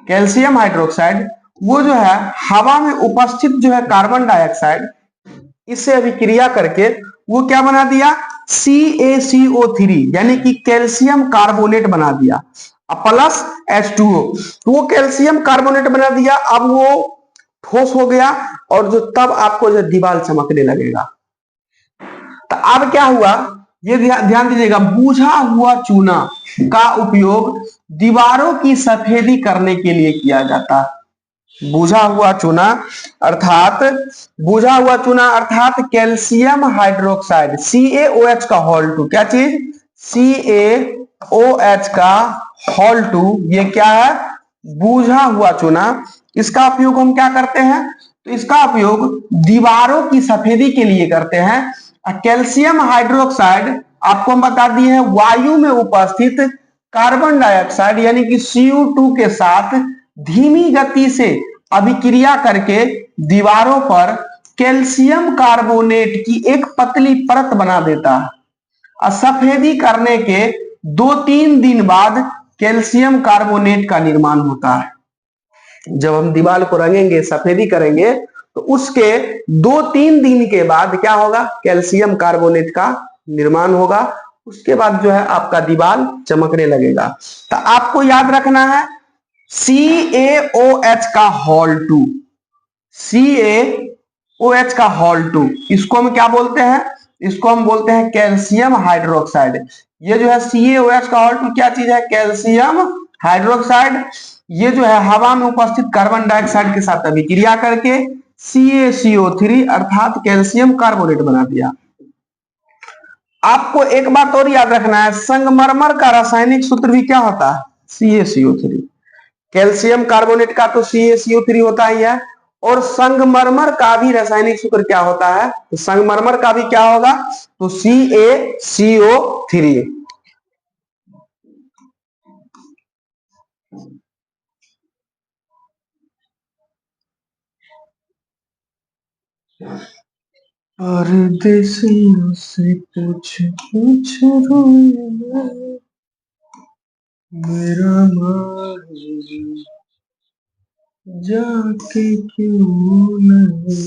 कैल्शियम हाइड्रोक्साइड वो जो है हवा में उपस्थित जो है कार्बन डाइऑक्साइड, इससे अभिक्रिया करके वो क्या बना दिया, CaCO3, यानी कि कैल्शियम कार्बोनेट बना दिया, प्लस H2O। तो वो कैल्शियम कार्बोनेट बना दिया, अब वो ठोस हो गया, और जो तब आपको जो दीवार चमकने लगेगा। तो अब क्या हुआ, ये ध्यान दीजिएगा, बूझा हुआ चूना का उपयोग दीवारों की सफेदी करने के लिए किया जाता है। बूझा हुआ चूना अर्थात, बूझा हुआ चूना अर्थात कैल्शियम हाइड्रोक्साइड, CaOH का हॉल 2, क्या चीज, CaOH का हॉल 2, ये क्या है, बूझा हुआ चूना। इसका उपयोग हम क्या करते हैं, तो इसका उपयोग दीवारों की सफेदी के लिए करते हैं। कैल्शियम हाइड्रोक्साइड आपको हम बता दिए हैं, वायु में उपस्थित कार्बन डाइऑक्साइड यानी कि CO2 के साथ धीमी गति से अभिक्रिया करके दीवारों पर कैल्शियम कार्बोनेट की एक पतली परत बना देता है। सफेदी करने के 2-3 दिन बाद कैल्शियम कार्बोनेट का निर्माण होता है। जब हम दीवार को रंगेंगे, सफेदी करेंगे, तो उसके 2-3 दिन के बाद क्या होगा, कैल्शियम कार्बोनेट का निर्माण होगा। उसके बाद जो है आपका दीवार चमकने लगेगा। तो आपको याद रखना है CaOH का हॉल 2, CaOH का हॉल 2, इसको हम क्या बोलते हैं, इसको हम बोलते हैं कैल्शियम हाइड्रोक्साइड। ये जो है CaOH का हॉल 2 क्या चीज है, कैल्शियम हाइड्रोक्साइड। ये जो है हवा में उपस्थित कार्बन डाइऑक्साइड के साथ अभिक्रिया करके CaCO3 अर्थात कैल्शियम कार्बोनेट बना दिया। आपको एक बात और याद रखना है, संगमरमर का रासायनिक सूत्र भी क्या होता है, CaCO3। कैल्शियम कार्बोनेट का तो CaCO3 होता ही है, और संगमरमर का भी रासायनिक सूत्र क्या होता है, तो संगमरमर का भी क्या होगा, तो CaCO3। परदेसियों से पूछ पूछ रोए मेरा मान जाके क्यों नहीं,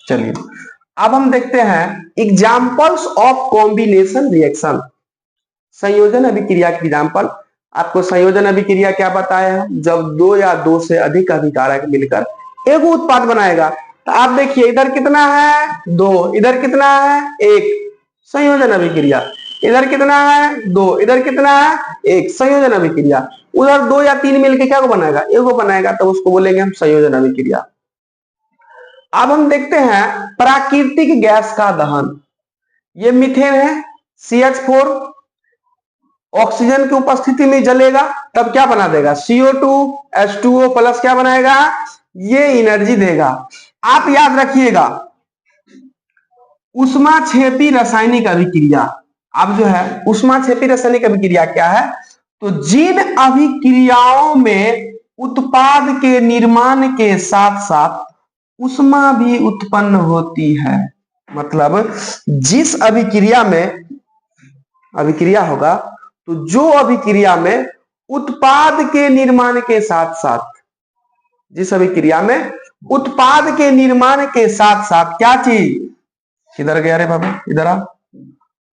चलिए अब हम देखते हैं एग्जाम्पल्स ऑफ कॉम्बिनेशन रिएक्शन, संयोजन अभिक्रिया की एग्जाम्पल। आपको संयोजन अभिक्रिया क्या बताया है, जब 2 या 2 से अधिक अभिकारक मिलकर एक उत्पाद बनाएगा। तो आप देखिए इधर कितना है 2, इधर कितना है 1, संयोजन अभिक्रिया। इधर कितना है 2, इधर कितना है 1, संयोजन अभिक्रिया। उधर 2 या 3 मिलके क्या को बनाएगा, एगो बनाएगा, तो उसको बोलेंगे हम संयोजन अभिक्रिया। अब हम देखते हैं प्राकृतिक गैस का दहन। ये मीथेन है, CH4 ऑक्सीजन की उपस्थिति में जलेगा, तब क्या बना देगा, CO2 H2O प्लस क्या बनाएगा, ये एनर्जी देगा। आप याद रखिएगा ऊष्माक्षेपी रासायनिक अभिक्रिया। अब जो है ऊष्माक्षेपी रासायनिक अभिक्रिया क्या है, तो जिन अभिक्रियाओं में उत्पाद के निर्माण के साथ साथ ऊष्मा भी उत्पन्न होती है, मतलब जिस अभिक्रिया में अभिक्रिया होगा, तो जो अभिक्रिया में उत्पाद के निर्माण के साथ साथ, जिस अभिक्रिया में उत्पाद के निर्माण के साथ साथ क्या चीज, किधर गया रे बाबा, इधर आ,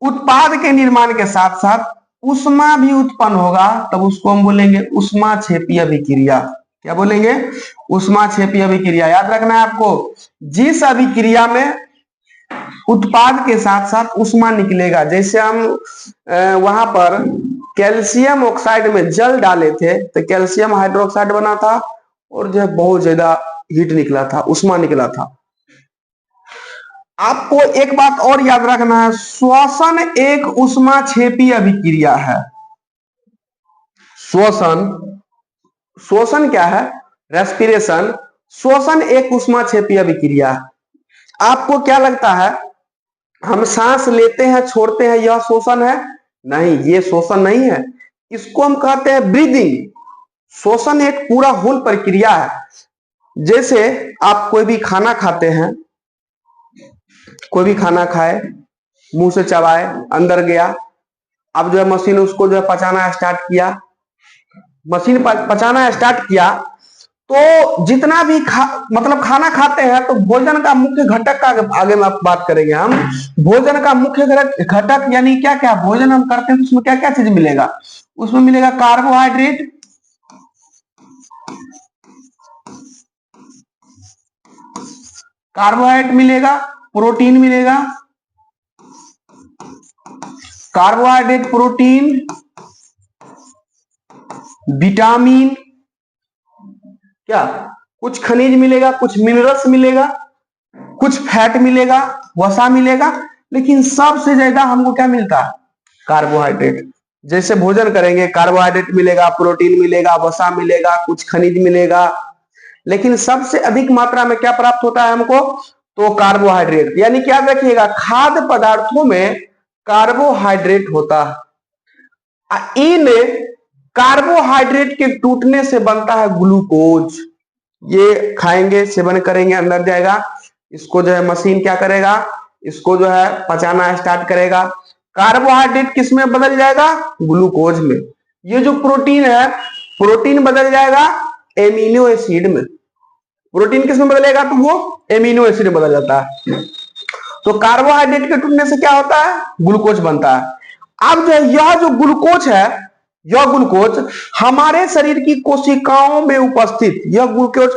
उत्पाद के निर्माण के साथ साथ ऊष्मा भी उत्पन्न होगा, तब उसको हम बोलेंगे ऊष्माक्षेपी अभिक्रिया। क्या बोलेंगे, ऊष्माक्षेपी अभिक्रिया। याद रखना है आपको, जिस अभिक्रिया में उत्पाद के साथ साथ ऊष्मा निकलेगा, जैसे हम वहां पर कैल्शियम ऑक्साइड में जल डाले थे तो कैल्शियम हाइड्रोक्साइड बना था और जो है बहुत ज्यादा हीट निकला था, ऊष्मा निकला था। आपको एक बात और याद रखना है, श्वसन एक ऊष्माक्षेपी अभिक्रिया है। श्वसन क्या है, रेस्पिरेशन। श्वसन एक ऊष्माक्षेपी अभिक्रिया है। आपको क्या लगता है हम सांस लेते हैं छोड़ते हैं यह श्वसन है? नहीं, ये श्वसन नहीं है, इसको हम कहते हैं ब्रीदिंग। श्वसन एक पूरा होल प्रक्रिया है। जैसे आप कोई भी खाना खाते हैं, कोई भी खाना खाए, मुंह से चबाए, अंदर गया, अब जो है मशीन उसको जो है पचाना स्टार्ट किया, मशीन पचाना स्टार्ट किया, तो जितना भी मतलब खाना खाते हैं, तो भोजन का मुख्य घटक का आगे में बात करेंगे हम। भोजन का मुख्य घटक यानी क्या क्या भोजन हम करते हैं, तो उसमें क्या क्या चीज मिलेगा, उसमें मिलेगा कार्बोहाइड्रेट, मिलेगा, प्रोटीन मिलेगा, कार्बोहाइड्रेट, प्रोटीन, विटामिन, क्या कुछ खनिज मिलेगा, कुछ मिनरल्स मिलेगा, कुछ फैट मिलेगा, वसा मिलेगा, लेकिन सबसे ज्यादा हमको क्या मिलता है, कार्बोहाइड्रेट। जैसे भोजन करेंगे कार्बोहाइड्रेट मिलेगा, प्रोटीन मिलेगा, वसा मिलेगा, कुछ खनिज मिलेगा, लेकिन सबसे अधिक मात्रा में क्या प्राप्त होता है हमको, तो कार्बोहाइड्रेट। यानी क्या रखिएगा, खाद्य पदार्थों में कार्बोहाइड्रेट होता है। इन कार्बोहाइड्रेट के टूटने से बनता है ग्लूकोज। ये खाएंगे, सेवन करेंगे, अंदर जाएगा, इसको जो है मशीन क्या करेगा, इसको जो है पचाना स्टार्ट करेगा। कार्बोहाइड्रेट किस में बदल जाएगा, ग्लूकोज में। ये जो प्रोटीन है, प्रोटीन बदल जाएगा एमिनो एसिड में। प्रोटीन किस में बदलेगा, तो वो एमिनो एसिड में बदल जाता है। तो कार्बोहाइड्रेट के टूटने से क्या होता है, ग्लूकोज बनता है। अब जो यह जो ग्लूकोज है, यह ग्लूकोज हमारे शरीर की कोशिकाओं में उपस्थित, यह ग्लूकोज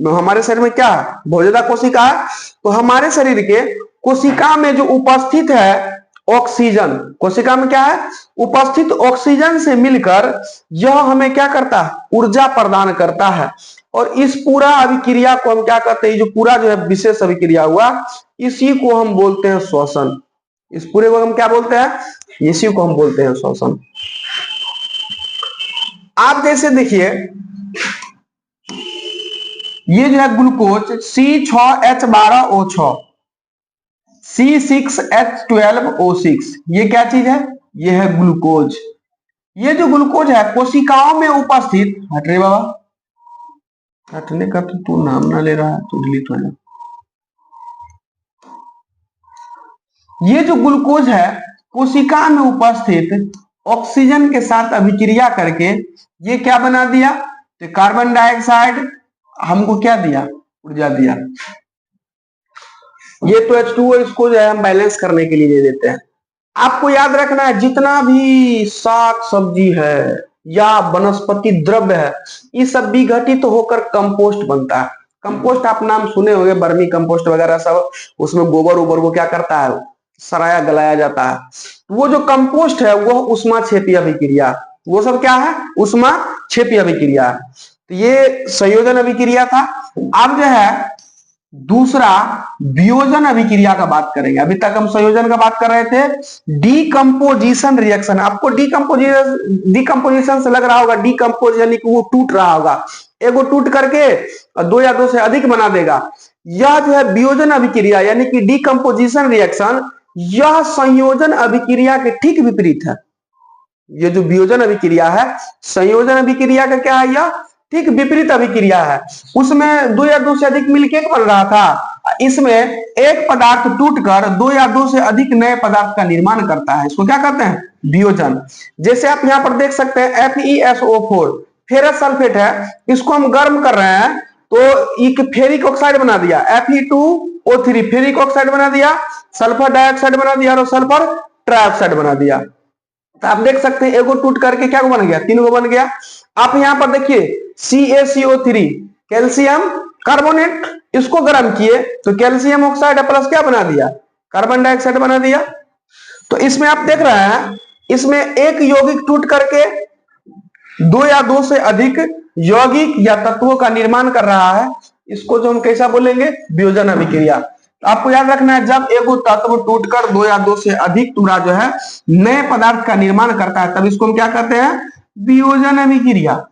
हमारे शरीर में क्या है, बहुत ज्यादा कोशिका है, तो हमारे शरीर के कोशिका में जो उपस्थित है ऑक्सीजन, कोशिका में क्या है, उपस्थित ऑक्सीजन से मिलकर यह हमें क्या करता है, ऊर्जा प्रदान करता है। और इस पूरा अभिक्रिया को हम क्या कहते हैं, जो पूरा जो है विशेष अभिक्रिया हुआ, इसी को हम बोलते हैं श्वसन। इस पूरे को हम क्या बोलते हैं, इसी को हम बोलते हैं श्वसन। आप जैसे देखिए, ये जो है ग्लूकोज C6H12O6, C6H12O6, ये क्या चीज है, ये है ग्लूकोज। ये जो ग्लूकोज है कोशिकाओं में उपस्थित, हट रे बाबा, हटने का तो तू नाम ना ले रहा है, तो डिलीट हो जाए। ये जो ग्लूकोज है कोशिका में उपस्थित ऑक्सीजन के साथ अभिक्रिया करके ये क्या बना दिया, तो कार्बन डाइऑक्साइड हमको क्या दिया, ऊर्जा दिया। ये तो H2O, इसको जो है हम बैलेंस करने के लिए दे देते हैं। आपको याद रखना है, जितना भी साग सब्जी है या वनस्पति द्रव्य है, ये सब विघटित तो होकर कंपोस्ट बनता है। कंपोस्ट आप नाम सुने होंगे, बर्मी कंपोस्ट वगैरह सब, उसमें गोबर उबर को क्या करता है, सराया गलाया जाता है। वो जो कंपोस्ट है वो ऊष्माक्षेपीय अभिक्रिया, वो सब क्या है, ऊष्माक्षेपीय अभिक्रिया। तो ये संयोजन अभिक्रिया था। अब जो है दूसरा वियोजन अभिक्रिया का बात करेंगे। अभी तक हम संयोजन का बात कर रहे थे। डीकंपोजिशन रिएक्शन, आपको डीकंपोजिशन से लग रहा होगा डीकंपोज यानी कि वो टूट रहा होगा, एगो टूट करके दो या दो से अधिक बना देगा। यह जो है वियोजन अभिक्रिया यानी कि डीकंपोजिशन रिएक्शन, यह संयोजन अभिक्रिया के ठीक विपरीत है। ये जो वियोजन अभिक्रिया है, संयोजन अभिक्रिया का क्या है, यह ठीक विपरीत अभिक्रिया है। उसमें दो या दो से अधिक मिलकर एक बन रहा था, इसमें एक पदार्थ टूटकर दो या दो से अधिक नए पदार्थ का निर्माण करता है। इसको क्या कहते हैं, वियोजन। जैसे आप यहाँ पर देख सकते हैं FeSO4 फेरस सल्फेट है, इसको हम गर्म कर रहे हैं तो एक फेरिक ऑक्साइड बना दिया, Fe2O3 फेरिक ऑक्साइड बना दिया, सल्फर डाइऑक्साइड बना दिया और सल्फर ट्राइऑक्साइड बना दिया। तो आप देख सकते हैं एगो टूट करके क्या बन गया, तीन गो बन गया। आप यहाँ पर देखिए CaCO3 कैल्शियम कार्बोनेट, इसको गर्म किए तो कैल्शियम ऑक्साइड प्लस क्या बना दिया, कार्बन डाइऑक्साइड बना दिया। तो इसमें आप देख रहे हैं, इसमें एक यौगिक टूट करके दो या दो से अधिक यौगिक या तत्वों का निर्माण कर रहा है। इसको जो हम कैसा बोलेंगे, वियोजन अभिक्रिया। आपको याद रखना है, जब एगो तत्व टूटकर दो या दो से अधिक टुकड़ा जो है नए पदार्थ का निर्माण करता है, तब इसको हम क्या कहते हैं, वियोजन अभिक्रिया।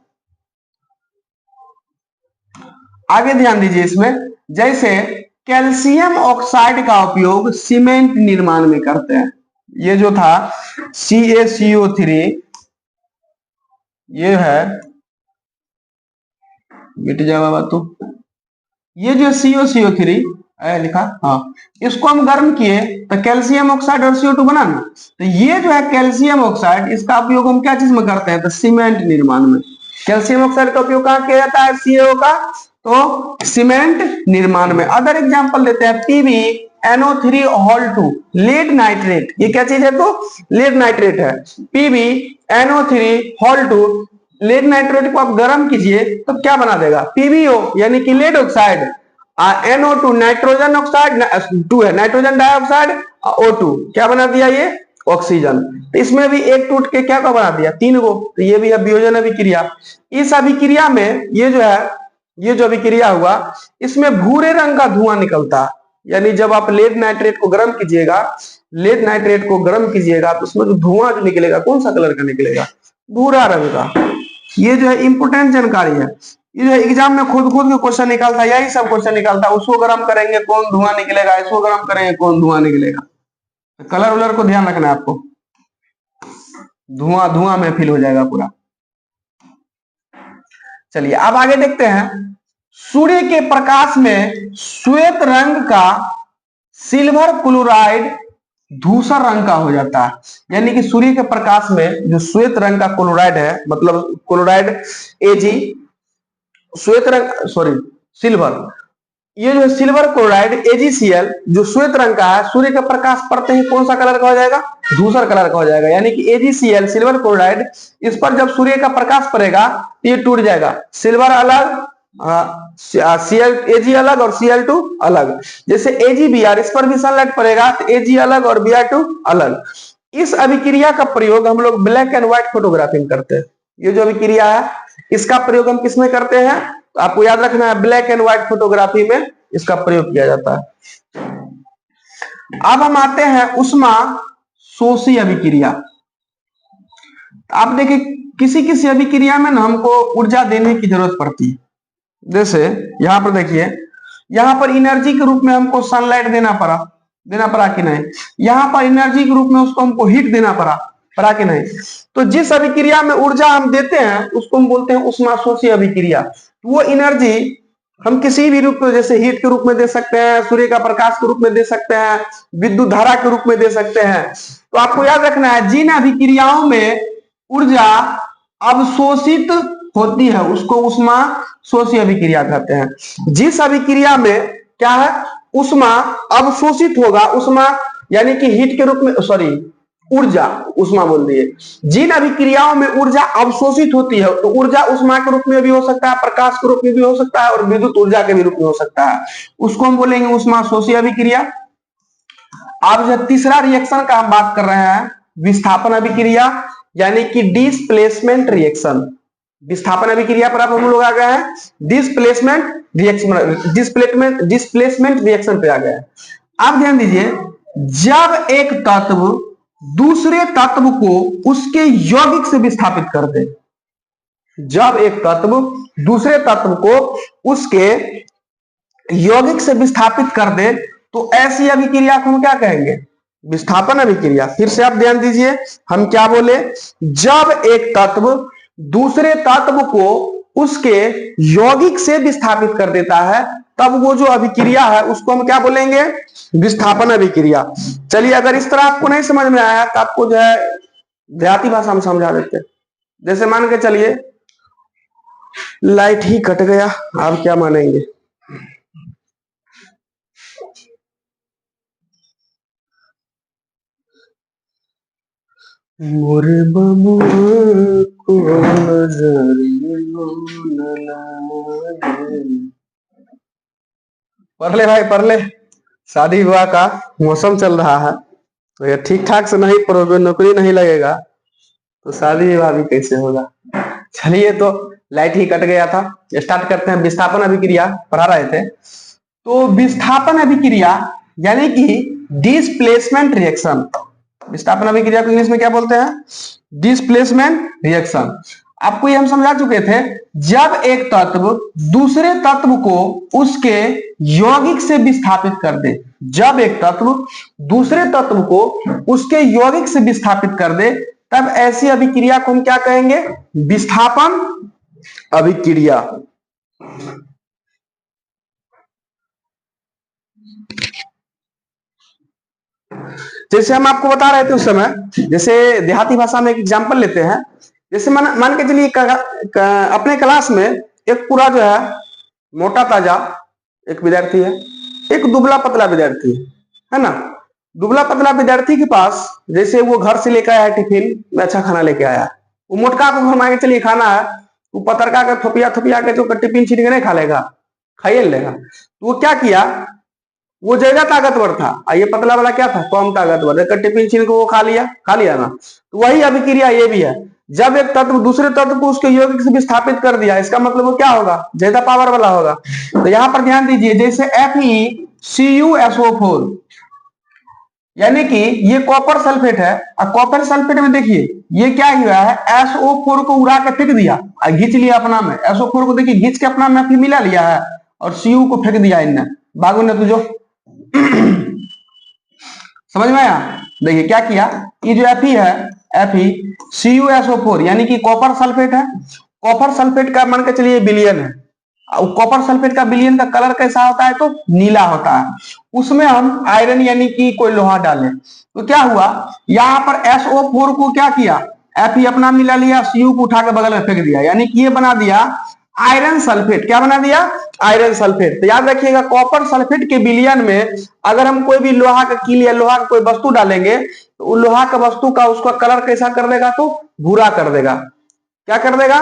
आगे ध्यान दीजिए इसमें, जैसे कैल्शियम ऑक्साइड का उपयोग सीमेंट निर्माण में करते हैं। ये जो था CaCO3, ये है मिट जाएगा बात तो, ये जो CaCO3 लिखा, हाँ, इसको हम गर्म किए तो कैल्शियम ऑक्साइड और CO2 बना ना। तो ये जो है कैल्शियम ऑक्साइड, इसका उपयोग हम क्या चीज में करते हैं, तो सीमेंट निर्माण में। कैल्शियम ऑक्साइड का उपयोग कहाँ किया जाता है, CaO का, तो सीमेंट निर्माण में। अदर एग्जांपल देते हैं, PbNO3 लेड नाइट्रेट, ये क्या चीज है, तो लेड नाइट्रेट है। PbNO3 लेड नाइट्रेट को आप गर्म कीजिए तो क्या बना देगा, PbO यानी कि lead oxide, NO2 nitrogen oxide, 2 है नाइट्रोजन डाइऑक्साइड, O2 क्या बना दिया, ये ऑक्सीजन। तो इसमें भी एक टूट के क्या बना दिया, तीन गो। तो ये भी है वियोजन अभिक्रिया। इस अभिक्रिया में ये जो है, ये जो अभिक्रिया हुआ, इसमें भूरे रंग का धुआं निकलता है। यानी जब आप लेड नाइट्रेट को गर्म कीजिएगा, लेड नाइट्रेट को गर्म कीजिएगा तो उसमें जो धुआं जो निकलेगा, कौन सा कलर का निकलेगा, भूरा रंग का। ये जो है इंपोर्टेंट जानकारी है। ये जो है एग्जाम में खुद के क्वेश्चन निकालता है, यही सब क्वेश्चन निकालता है। उसको गर्म करेंगे कौन धुआं निकलेगा, इसको गर्म करेंगे कौन धुआं निकलेगा। तो कलर उलर को ध्यान रखना है आपको, धुआं धुआं में फिल हो जाएगा पूरा। चलिए अब आगे देखते हैं, सूर्य के प्रकाश में श्वेत रंग का सिल्वर क्लोराइड धूसर रंग का हो जाता है। यानी कि सूर्य के प्रकाश में जो श्वेत रंग का क्लोराइड है, मतलब क्लोराइड Ag, श्वेत रंग, सॉरी सिल्वर, ये जो सिल्वर क्लोराइड AgCl जो श्वेत रंग का है, सूर्य का प्रकाश पड़ते ही कौन सा कलर का हो जाएगा, धूसर कलर का हो जाएगा। यानी कि AgCl सिल्वर क्लोराइड, इस पर जब सूर्य का प्रकाश पड़ेगा तो ये टूट जाएगा, सिल्वर अलग, Ag अलग और Cl2 अलग। जैसे AgBr, इस पर भी सनलाइट पड़ेगा तो Ag अलग और Br2 अलग। इस अभिक्रिया का प्रयोग हम लोग ब्लैक एंड व्हाइट फोटोग्राफी में करते हैं। ये जो अभिक्रिया है, इसका प्रयोग हम किसमें करते हैं, तो आपको याद रखना है, ब्लैक एंड व्हाइट फोटोग्राफी में इसका प्रयोग किया जाता है। अब हम आते हैं उष्मा शोषी अभिक्रिया। आप देखिए किसी किसी अभिक्रिया में ना हमको ऊर्जा देने की जरूरत पड़ती है। जैसे यहां पर देखिए, यहां पर एनर्जी के रूप में हमको सनलाइट देना पड़ा कि नहीं, यहां पर एनर्जी के रूप में उसको हमको हीट देना पड़ा कि नहीं। तो जिस अभिक्रिया में ऊर्जा हम देते हैं उसको हम बोलते हैं उष्माशोषी अभिक्रिया। वो एनर्जी हम किसी भी रूप में, जैसे हीट के रूप में दे सकते हैं, सूर्य का प्रकाश के रूप में दे सकते हैं, विद्युत धारा के रूप में दे सकते हैं। तो आपको याद रखना है, जिन अभिक्रियाओं में ऊर्जा अवशोषित होती है उसको उष्मा शोषी अभिक्रिया कहते हैं। जिस अभिक्रिया में क्या है, उष्मा अवशोषित होगा, उष्मा यानी कि हीट के रूप में, सॉरी ऊर्जा, उष्मा बोल दिए। जिन अभिक्रियाओं में ऊर्जा अवशोषित होती है, तो ऊर्जा उष्मा के रूप में भी हो सकता है, प्रकाश के रूप में भी हो सकता है और विद्युत ऊर्जा के भी रूप में हो सकता है, उसको हम बोलेंगे उष्मा शोषी अभिक्रिया। अब जो तीसरा रिएक्शन का हम बात कर रहे हैं, विस्थापन अभिक्रिया यानी कि डिस्प्लेसमेंट रिएक्शन। विस्थापन अभिक्रिया पर अब हम लोग आ गए हैं डिस्प्लेसमेंट रिएक्शन, डिस्प्लेसमेंट रिएक्शन पे आ गए हैं। अब ध्यान दीजिए, जब एक तत्व दूसरे तत्व को उसके यौगिक से विस्थापित कर दे, जब एक तत्व दूसरे तत्व को उसके यौगिक से विस्थापित कर दे तो ऐसी अभिक्रिया को हम क्या कहेंगे? विस्थापन अभिक्रिया। फिर से आप ध्यान दीजिए, हम क्या बोले? जब एक तत्व दूसरे तत्व को उसके यौगिक से विस्थापित कर देता है, तब वो जो अभिक्रिया है उसको हम क्या बोलेंगे? विस्थापन अभिक्रिया। चलिए, अगर इस तरह आपको नहीं समझ में आया तो आपको जो है देहाती भाषा में समझा देते। जैसे मान के चलिए लाइट ही कट गया, आप क्या मानेंगे? मोरे बबुआ को नजर न लागे। पढ़ ले भाई, पढ़ ले। शादी विवाह का मौसम चल रहा है, तो ये ठीक ठाक से नहीं पढ़ोगे, नौकरी नहीं लगेगा तो शादी विवाह भी कैसे होगा? चलिए, तो लाइट ही कट गया था, स्टार्ट करते हैं। विस्थापन अभिक्रिया पढ़ा रहे थे। तो विस्थापन अभिक्रिया यानी कि डिस्प्लेसमेंट रिएक्शन। विस्थापन अभिक्रिया को इंग्लिश में क्या बोलते हैं? Displacement reaction. आपको ये हम समझा चुके थे, जब एक तत्व दूसरे तत्व को उसके यौगिक से विस्थापित कर दे, जब एक तत्व दूसरे तत्व को उसके यौगिक से विस्थापित कर दे, तब ऐसी अभिक्रिया को हम क्या कहेंगे? विस्थापन अभिक्रिया। जैसे हम आपको बता रहे थे उस समय, जैसे देहाती भाषा में एक एग्जांपल लेते हैं। जैसे मान के चलिए अपने क्लास में एक पूरा जो है मोटा ताजा एक विद्यार्थी है, एक दुबला पतला विद्यार्थी है ना। दुबला पतला विद्यार्थी के पास जैसे वो घर से लेकर आया टिफिन में अच्छा खाना लेके आया, वो मोटका को घर मांगे चलिए खाना है, वो पतरका का थोपिया थोपिया के जो टिफिन छीन के नहीं खा लेगा, खाइए लेगा। तो वो क्या किया, वो ज्यादा ताकतवर था और ये पतला वाला क्या था? कम ताकतवर। टिफिन छीन को वो खा लिया ना। तो वही अभिक्रिया ये भी है, जब एक तत्व दूसरे तत्व को उसके यौगिक से विस्थापित कर दिया, इसका मतलब वो क्या होगा? ज्यादा पावर वाला होगा। तो यहाँ पर ध्यान दीजिए, जैसे FeCuSO4 यानी कि ये कॉपर सल्फेट है, और कॉपर सल्फेट में देखिए ये क्या हुआ है, SO4 को उड़ा के फेंक दिया और घींच लिया अपना में। SO4 को देखिए घींच के अपना में Fe मिला लिया है और Cu को फेंक दिया इनने, बागो ने तुझो। समझ में आया? देखिए क्या किया, ये जो Fe है, FeCuSO4 यानी कि कॉपर सल्फेट है। कॉपर सल्फेट का मान के चलिए विलयन है, कॉपर सल्फेट का विलयन का कलर कैसा होता है? तो नीला होता है। उसमें हम आयरन यानी कि कोई लोहा डालें तो क्या हुआ, यहाँ पर SO4 को क्या किया, Fe अपना मिला लिया, Cu को उठा के बगल में फेंक दिया, यानी कि ये बना दिया आयरन सल्फेट। क्या बना दिया? Iron sulphate. तो याद रखिएगा, कॉपर सल्फेट के विलयन में अगर हम कोई भी लोहा का कील या लोहा का कोई वस्तु डालेंगे तो लोहा का वस्तु का उसका कलर कैसा कर देगा? तो भूरा कर देगा। क्या कर देगा?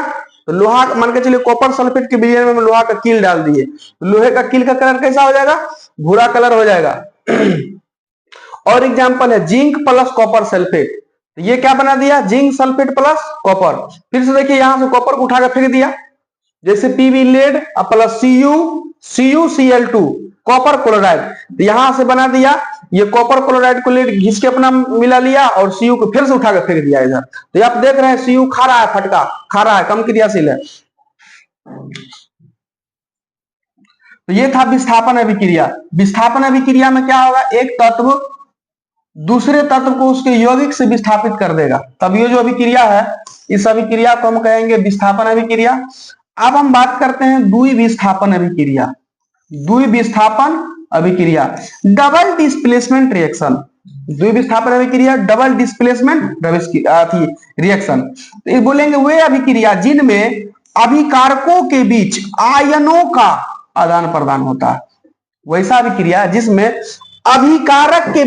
तो लोहा मान के चलिए कॉपर सल्फेट के विलयन में लोहा का कील डाल दिए, तो लोहे का कील का कलर कैसा हो जाएगा? भूरा कलर हो जाएगा। और एग्जांपल है जिंक प्लस कॉपर सल्फेट, तो ये क्या बना दिया? Zinc sulphate plus copper. फिर से देखिए, यहां से कॉपर को उठा के फेंक दिया, जैसे PB lead plus CuCl2 copper chloride, तो यहां से बना दिया ये कॉपर क्लोराइड को लेड घिस के अपना मिला लिया और Cu को फिर से उठा के फेंक दिया इधर। तो आप देख रहे हैं Cu खा रहा है, फटका खा रहा है, कम क्रियाशील है। तो ये था विस्थापन अभिक्रिया। विस्थापन अभिक्रिया में क्या होगा, एक तत्व दूसरे तत्व को उसके यौगिक से विस्थापित कर देगा, तब ये जो अभिक्रिया है इस अभिक्रिया को हम कहेंगे विस्थापन अभिक्रिया। अब हम बात करते हैं द्विविस्थापन अभिक्रिया। द्विविस्थापन अभिक्रिया, डबल डिस्प्लेसमेंट रिएक्शन। द्विविस्थापन अभिक्रिया डबल डिस्प्लेसमेंट रिएक्शन। तो ये बोलेंगे वे अभिक्रिया जिनमें अभिकारकों के बीच आयनों का आदान प्रदान होता है। वैसा अभिक्रिया जिसमें अभिकारक के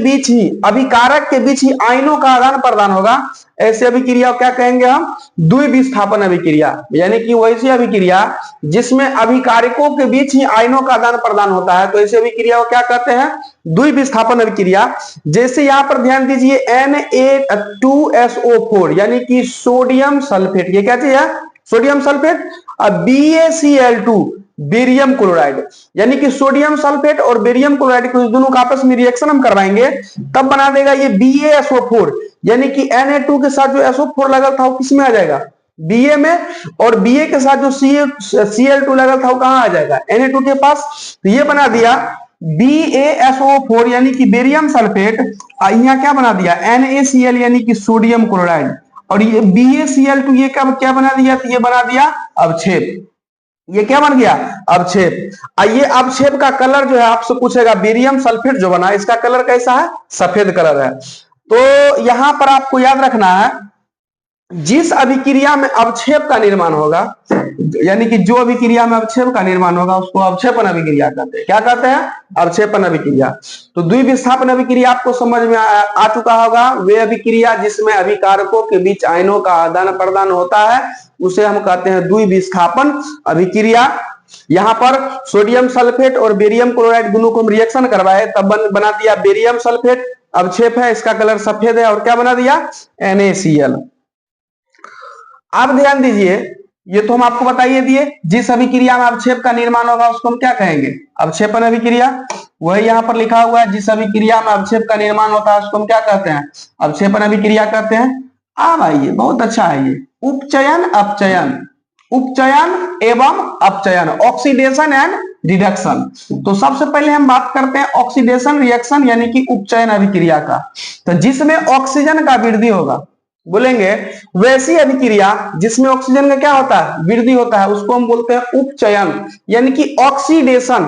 बीच ही आयनों का आदान प्रदान होगा। ऐसे अभिक्रिया क्या कहेंगे हम? द्विविस्थापन अभिक्रिया, यानी कि वैसी अभिक्रिया जिसमें अभिकारकों के बीच ही आयनों का आदान प्रदान होता है, तो ऐसी अभिक्रिया को क्या कहते हैं? द्विविस्थापन अभिक्रिया। जैसे यहां पर ध्यान दीजिए Na2SO4 यानी कि सोडियम सल्फेट, ये क्या चीज है? Sodium sulphate. BaCl2 barium chloride, यानी कि सोडियम सल्फेट और बेरियम क्लोराइड को दोनों का आपस में रिएक्शन हम करवाएंगे, तब बना देगा ये BaSO4, यानी कि Na2 के साथ जो SO4 लगा था वो किसमें आ जाएगा? Ba में, और Ba के साथ जो Cl2 लगा था वो कहां आ जाएगा? Na2 के पास। तो ये बना दिया BaSO4 यानी कि बेरियम सल्फेट। यहाँ क्या बना दिया? NaCl यानी कि सोडियम क्लोराइड, और ये BaCl2 ये क्या बना दिया? तो ये बना दिया अवक्षेप। ये क्या बन गया? अवक्षेप। ये अवक्षेप का कलर जो है आपसे पूछेगा, बेरियम सल्फेट जो बना इसका कलर कैसा है? सफेद कलर है। तो यहां पर आपको याद रखना है, जिस अभिक्रिया में अवक्षेप का निर्माण होगा, यानी कि जो अभिक्रिया में अवक्षेप का निर्माण होगा उसको अवक्षेपन अभिक्रिया कहते हैं। क्या कहते हैं? अवक्षेपन अभिक्रिया। तो द्विविस्थापन अभिक्रिया आपको समझ में आ चुका होगा। वे अभिक्रिया जिसमें अभिकारकों के बीच आयनों का आदान प्रदान होता है उसे हम कहते हैं द्विविस्थापन अभिक्रिया। यहां पर सोडियम सल्फेट और बेरियम क्लोराइड दोनों को हम रिएक्शन करवाए, तब बना दिया बेरियम सल्फेट, अवक्षेप है, इसका कलर सफेद है, और क्या बना दिया? NaCl। आप ध्यान दीजिए, ये तो हम आपको बताइए दिए, जिस अभिक्रिया में अवक्षेप का निर्माण होगा उसको हम क्या कहेंगे? अवक्षेपन अभिक्रिया। वही यहां पर लिखा हुआ है, जिस अभिक्रिया में अवक्षेप का निर्माण होता है उसको हम क्या कहते हैं? अवक्षेपन अभिक्रिया कहते हैं। अब आइए, बहुत अच्छा है ये, उपचयन अपचयन, उपचयन एवं अपचयन, ऑक्सीडेशन एंड रिडक्शन। तो सबसे पहले हम बात करते हैं ऑक्सीडेशन रिएक्शन यानी कि उपचयन अभिक्रिया का। तो जिसमें ऑक्सीजन का वृद्धि होगा, बोलेंगे वैसी अभिक्रिया जिसमें ऑक्सीजन का क्या होता है? वृद्धि होता है, उसको हम बोलते हैं उपचयन, यानी कि ऑक्सीडेशन।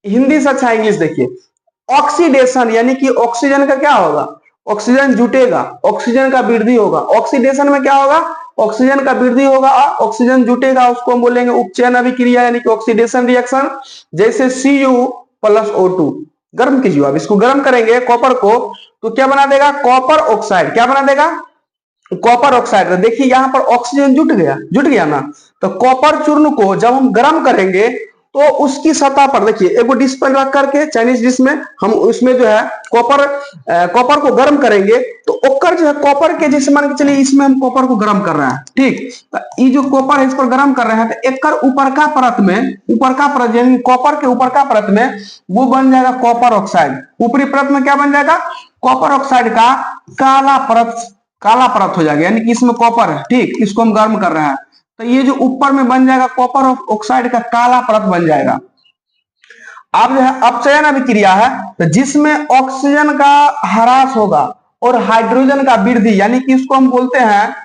हिंदी से अच्छा इंग्लिश देखिए, ऑक्सीडेशन यानी कि ऑक्सीजन का क्या होगा? ऑक्सीजन जुटेगा, ऑक्सीजन का वृद्धि होगा। ऑक्सीडेशन में क्या होगा? ऑक्सीजन का वृद्धि होगा, ऑक्सीजन जुटेगा, उसको हम बोलेंगे उपचयन अभिक्रिया यानी कि ऑक्सीडेशन रिएक्शन। जैसे Cu+O2, गर्म कीजिए, आप इसको गर्म करेंगे कॉपर को, तो क्या बना देगा? Copper oxide. क्या बना देगा? Copper oxide. देखिए यहां पर ऑक्सीजन जुट गया ना। तो कॉपर चूर्ण को जब हम गर्म करेंगे तो उसकी सतह पर देखिए, एक डिश पर रख करके, चाइनीज डिश में, हम उसमें जो है कॉपर को गर्म करेंगे, तो ओकर जो है कॉपर के, जैसे मान के चलिए इसमें हम कॉपर को गर्म कर रहे हैं, ठीक। तो ये जो कॉपर है इस पर गर्म कर रहे हैं, तो एक ऊपर का परत यानी कॉपर के ऊपर का परत में वो बन जाएगा कॉपर ऑक्साइड। ऊपरी परत में क्या बन जाएगा? कॉपर ऑक्साइड का काला परत हो जाएगा, यानी कि इसमें कॉपर है, ठीक, इसको हम गर्म कर रहे हैं, तो ये जो ऊपर में बन जाएगा कॉपर ऑक्साइड का काला परत बन जाएगा। अब जो है अपचयन अभिक्रिया है, तो जिसमें ऑक्सीजन का ह्रास होगा और हाइड्रोजन का वृद्धि, यानी कि इसको हम बोलते हैं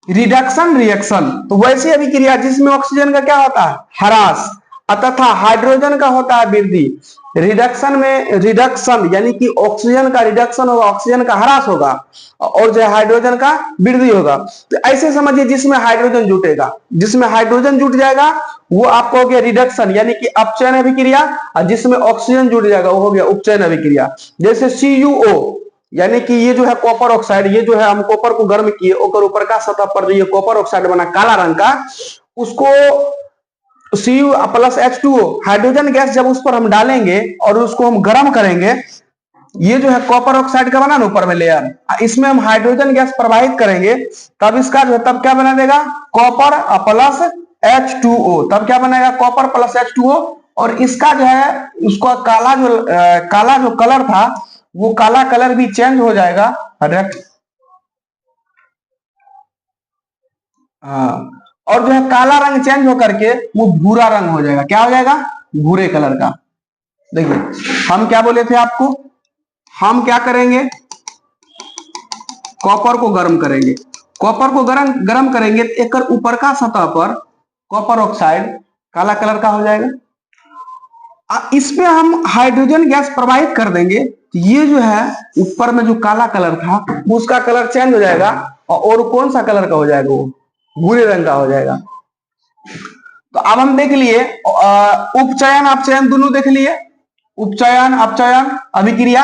रिडक्शन रिएक्शन। तो वैसी अभिक्रिया जिसमें ऑक्सीजन का क्या होता है? ह्रास, तथा हाइड्रोजन का होता है वृद्धि। रिडक्शन में रिडक्शन यानी कि ऑक्सीजन का रिडक्शन होगा, ऑक्सीजन का ह्रास होगा, और जो है हाइड्रोजन का वृद्धि होगा। तो ऐसे समझिए, जिसमें हाइड्रोजन जुटेगा, जिसमें हाइड्रोजन जुट जाएगा वो आपको हो गया रिडक्शन यानी कि अपचयन अभिक्रिया, और जिसमें ऑक्सीजन जुट जाएगा वो हो गया उपचयन अभिक्रिया। जैसे CuO यानी कि ये जो है कॉपर ऑक्साइड, ये जो है हम कॉपर को गर्म किए, ऊपर का सतह पर जो ये कॉपर ऑक्साइड बना काला रंग का, उसको Cu+H2O हाइड्रोजन गैस जब उस पर हम डालेंगे और उसको हम गर्म करेंगे, ये जो है कॉपर ऑक्साइड का बना ना ऊपर में लेयर, इसमें हम हाइड्रोजन गैस प्रवाहित करेंगे, तब इसका जो है तब क्या बना देगा? Copper +H2O। तब क्या बनेगा? Copper +H2O। और इसका जो है उसका काला जो कलर था वो काला कलर भी चेंज हो जाएगा। हाँ, और जो है काला रंग चेंज होकर के वो भूरा रंग हो जाएगा। क्या हो जाएगा? भूरे कलर का। देखिए हम क्या बोले थे आपको, हम क्या करेंगे? कॉपर को गर्म करेंगे, कॉपर को गर्म करेंगे, एक ऊपर का सतह पर कॉपर ऑक्साइड काला कलर का हो जाएगा। इसमें हम हाइड्रोजन गैस प्रवाहित कर देंगे, तो ये जो है ऊपर में जो काला कलर था वो उसका कलर चेंज हो जाएगा, और कौन सा कलर का हो जाएगा? वो भूरे रंग का हो जाएगा। तो अब हम देख लिए उपचयन अपचयन दोनों देख लिए। उपचयन अपचयन अभिक्रिया।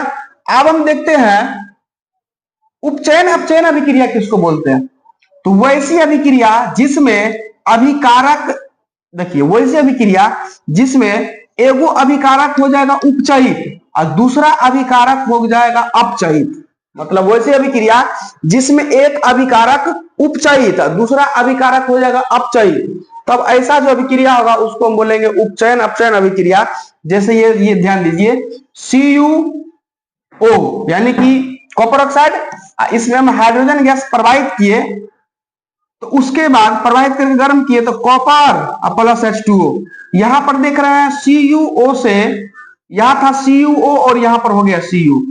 अब हम देखते हैं उपचयन अपचयन अभिक्रिया किसको बोलते हैं। तो वैसी अभिक्रिया जिसमें अभिकारक, देखिए वैसी अभिक्रिया जिसमें एगो अभिकारक हो जाएगा उपचयित और दूसरा अभिकारक हो जाएगा अपचयित। मतलब वैसी अभिक्रिया जिसमें एक अभिकारक उपचयित दूसरा अभिकारक हो जाएगा अपचयित, तब ऐसा जो अभिक्रिया होगा उसको हम बोलेंगे उपचयन अपचयन अभिक्रिया। जैसे ये ध्यान दीजिए CuO यानी कि कॉपर ऑक्साइड, इसमें हम हाइड्रोजन गैस प्रवाहित किए तो उसके बाद प्रवाहित करके गर्म किए तो कॉपर प्लस H2O। यहां पर देख रहे हैं CuO से, यहां था CuO और यहां पर हो गया Cu।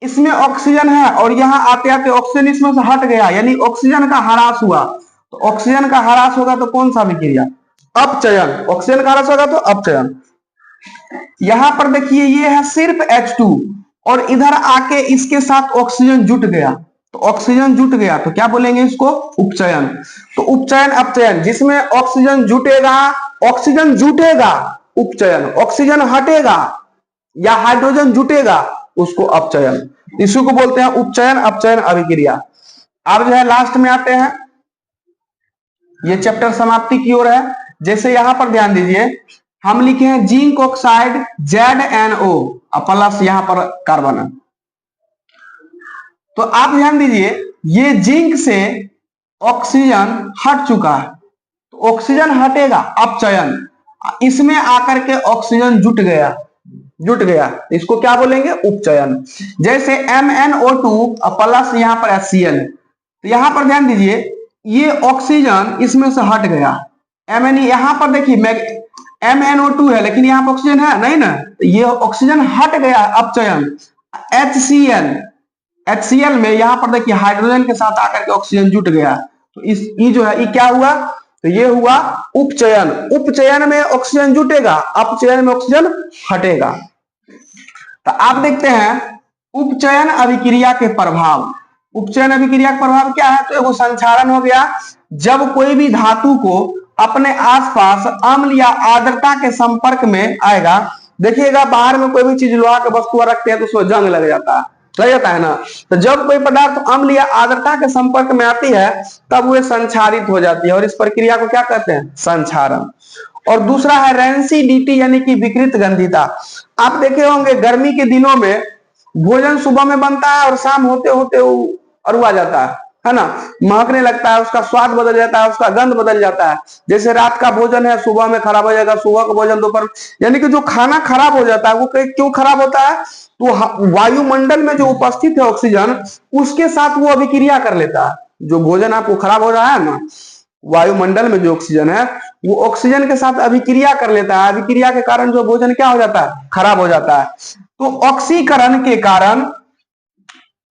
इसमें ऑक्सीजन है और यहां आते आते ऑक्सीजन इसमें से हट गया, यानी ऑक्सीजन का ह्रास हुआ। तो ऑक्सीजन का ह्रास होगा तो कौन सा अभिक्रिया, अपचयन। ऑक्सीजन का ह्रास होगा तो अपचयन। यहां पर देखिए ये है सिर्फ H2 और इधर आके इसके साथ ऑक्सीजन जुट गया, तो ऑक्सीजन जुट गया तो क्या बोलेंगे इसको, उपचयन। तो उपचयन अपचयन जिसमें ऑक्सीजन जुटेगा, ऑक्सीजन जुटेगा उपचयन, ऑक्सीजन हटेगा या हाइड्रोजन जुटेगा उसको अपचयन। इसी को बोलते हैं उपचयन अपचयन अभिक्रिया। अब जो है लास्ट में आते हैं, ये चैप्टर समाप्ति की ओर है। जैसे यहां पर ध्यान दीजिए हम लिखे हैं जिंक ऑक्साइड ZnO प्लस यहां पर कार्बन है। तो आप ध्यान दीजिए ये जिंक से ऑक्सीजन हट चुका है, तो ऑक्सीजन हटेगा अपचयन, इसमें आकर के ऑक्सीजन जुट गया, इसको क्या बोलेंगे, उपचयन। जैसे MnO2 प्लस यहां पर HCl, तो यहां पर ध्यान दीजिए ये ऑक्सीजन इसमें से हट गया, Mn यहां पर देखिए MnO2 है लेकिन यहां पर ऑक्सीजन है नहीं ना, तो ये ऑक्सीजन हट गया अपचयन। HCl में यहां पर देखिए हाइड्रोजन के साथ आकर के ऑक्सीजन जुट गया, तो ये जो है ये क्या हुआ, तो ये हुआ उपचयन। उपचयन में ऑक्सीजन जुटेगा, अपचयन में ऑक्सीजन हटेगा। तो आप देखते हैं उपचयन अभिक्रिया के प्रभाव। उपचयन अभिक्रिया का प्रभाव क्या है, तो एगो संक्षारण हो गया। जब कोई भी धातु को अपने आसपास अम्ल या आर्द्रता के संपर्क में आएगा, देखिएगा बाहर में कोई भी चीज लोहा का वस्तु रखते हैं तो उसमें जंग लग जाता है ना। तो जब कोई पदार्थ अम्ल या आर्द्रता के संपर्क में आती है तब वह संक्षारित हो जाती है और इस प्रक्रिया को क्या कहते हैं, संक्षारण। और दूसरा है रेंसिडिटी यानी कि विकृत गंधिता। आप देखे होंगे गर्मी के दिनों में भोजन सुबह में बनता है और शाम होते होते वो अरुआ जाता है ना, महकने लगता है, उसका स्वाद बदल जाता है, उसका गंध बदल जाता है। जैसे रात का भोजन है सुबह में खराब हो जाएगा, सुबह का भोजन दोपहर, यानी कि जो खाना खराब हो जाता है वो क्यों खराब होता है, तो वायुमंडल में जो उपस्थित है ऑक्सीजन उसके साथ वो अभिक्रिया कर लेता है। जो भोजन आपको खराब हो रहा है ना, वायुमंडल में जो ऑक्सीजन है वो ऑक्सीजन के साथ अभिक्रिया कर लेता है, अभिक्रिया के कारण जो भोजन क्या हो जाता है, खराब हो जाता है। तो ऑक्सीकरण के कारण,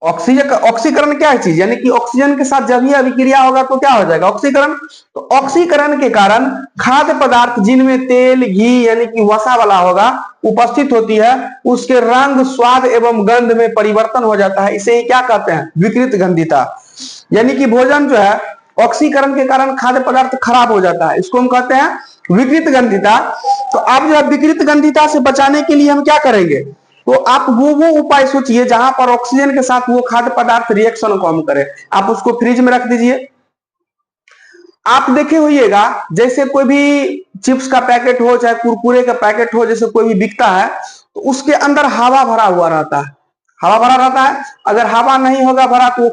ऑक्सीकरण क्या है चीज, यानी कि ऑक्सीजन के साथ जब ये अभिक्रिया होगा तो क्या हो जाएगा, ऑक्सीकरण। तो ऑक्सीकरण के कारण खाद्य पदार्थ जिनमें तेल घी यानी कि वसा वाला होगा उपस्थित होती है, उसके रंग स्वाद एवं गंध में परिवर्तन हो जाता है। इसे क्या कहते हैं, विकृत गंधिता। यानी कि भोजन जो है ऑक्सीकरण के कारण खाद्य पदार्थ खराब हो जाता है, इसको हम कहते हैं विकृत गंधिता। तो आप जो है विकृत गंधिता से बचाने के लिए हम क्या करेंगे, तो आप वो उपाय सोचिए जहां पर ऑक्सीजन के साथ वो खाद्य पदार्थ रिएक्शन को हम करें। आप उसको फ्रिज में रख दीजिए। आप देखे होइएगा जैसे कोई भी चिप्स का पैकेट हो चाहे कुरकुरे का पैकेट हो, जैसे कोई भी बिकता है तो उसके अंदर हवा भरा हुआ रहता है, हवा भरा रहता है। अगर हवा नहीं होगा भरा तो वो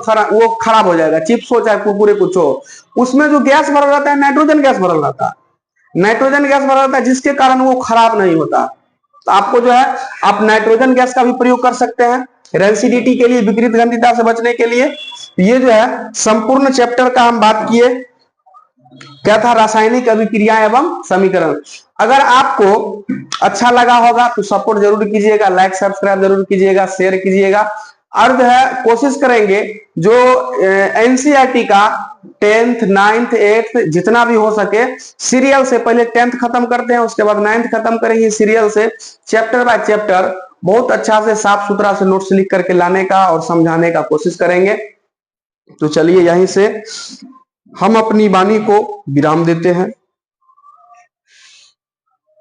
खराब हो जाएगा, चिप्स हो चाहे कुरकुरे कुछ हो। उसमें जो गैस भरा रहता है नाइट्रोजन गैस भरा रहता है, नाइट्रोजन गैस भरा रहता है जिसके कारण वो खराब नहीं होता। तो आपको जो है आप नाइट्रोजन गैस का भी प्रयोग कर सकते हैं रेंसिडिटी के लिए, विकृत गंधिता से बचने के लिए। ये जो है संपूर्ण चैप्टर का हम बात किए, क्या था, रासायनिक अभिक्रिया एवं समीकरण। अगर आपको अच्छा लगा होगा तो सपोर्ट जरूर कीजिएगा, लाइक सब्सक्राइब जरूर कीजिएगा, शेयर कीजिएगा। और जो है कोशिश करेंगे जो एनसीईआरटी का 10th 9th 8th जितना भी हो सके सीरियल से, पहले 10th खत्म करते हैं उसके बाद 9th खत्म करेंगे, सीरियल से चैप्टर बाय चैप्टर बहुत अच्छा से साफ सुथरा से नोट्स लिख करके लाने का और समझाने का कोशिश करेंगे। तो चलिए यहीं से हम अपनी वाणी को विराम देते हैं।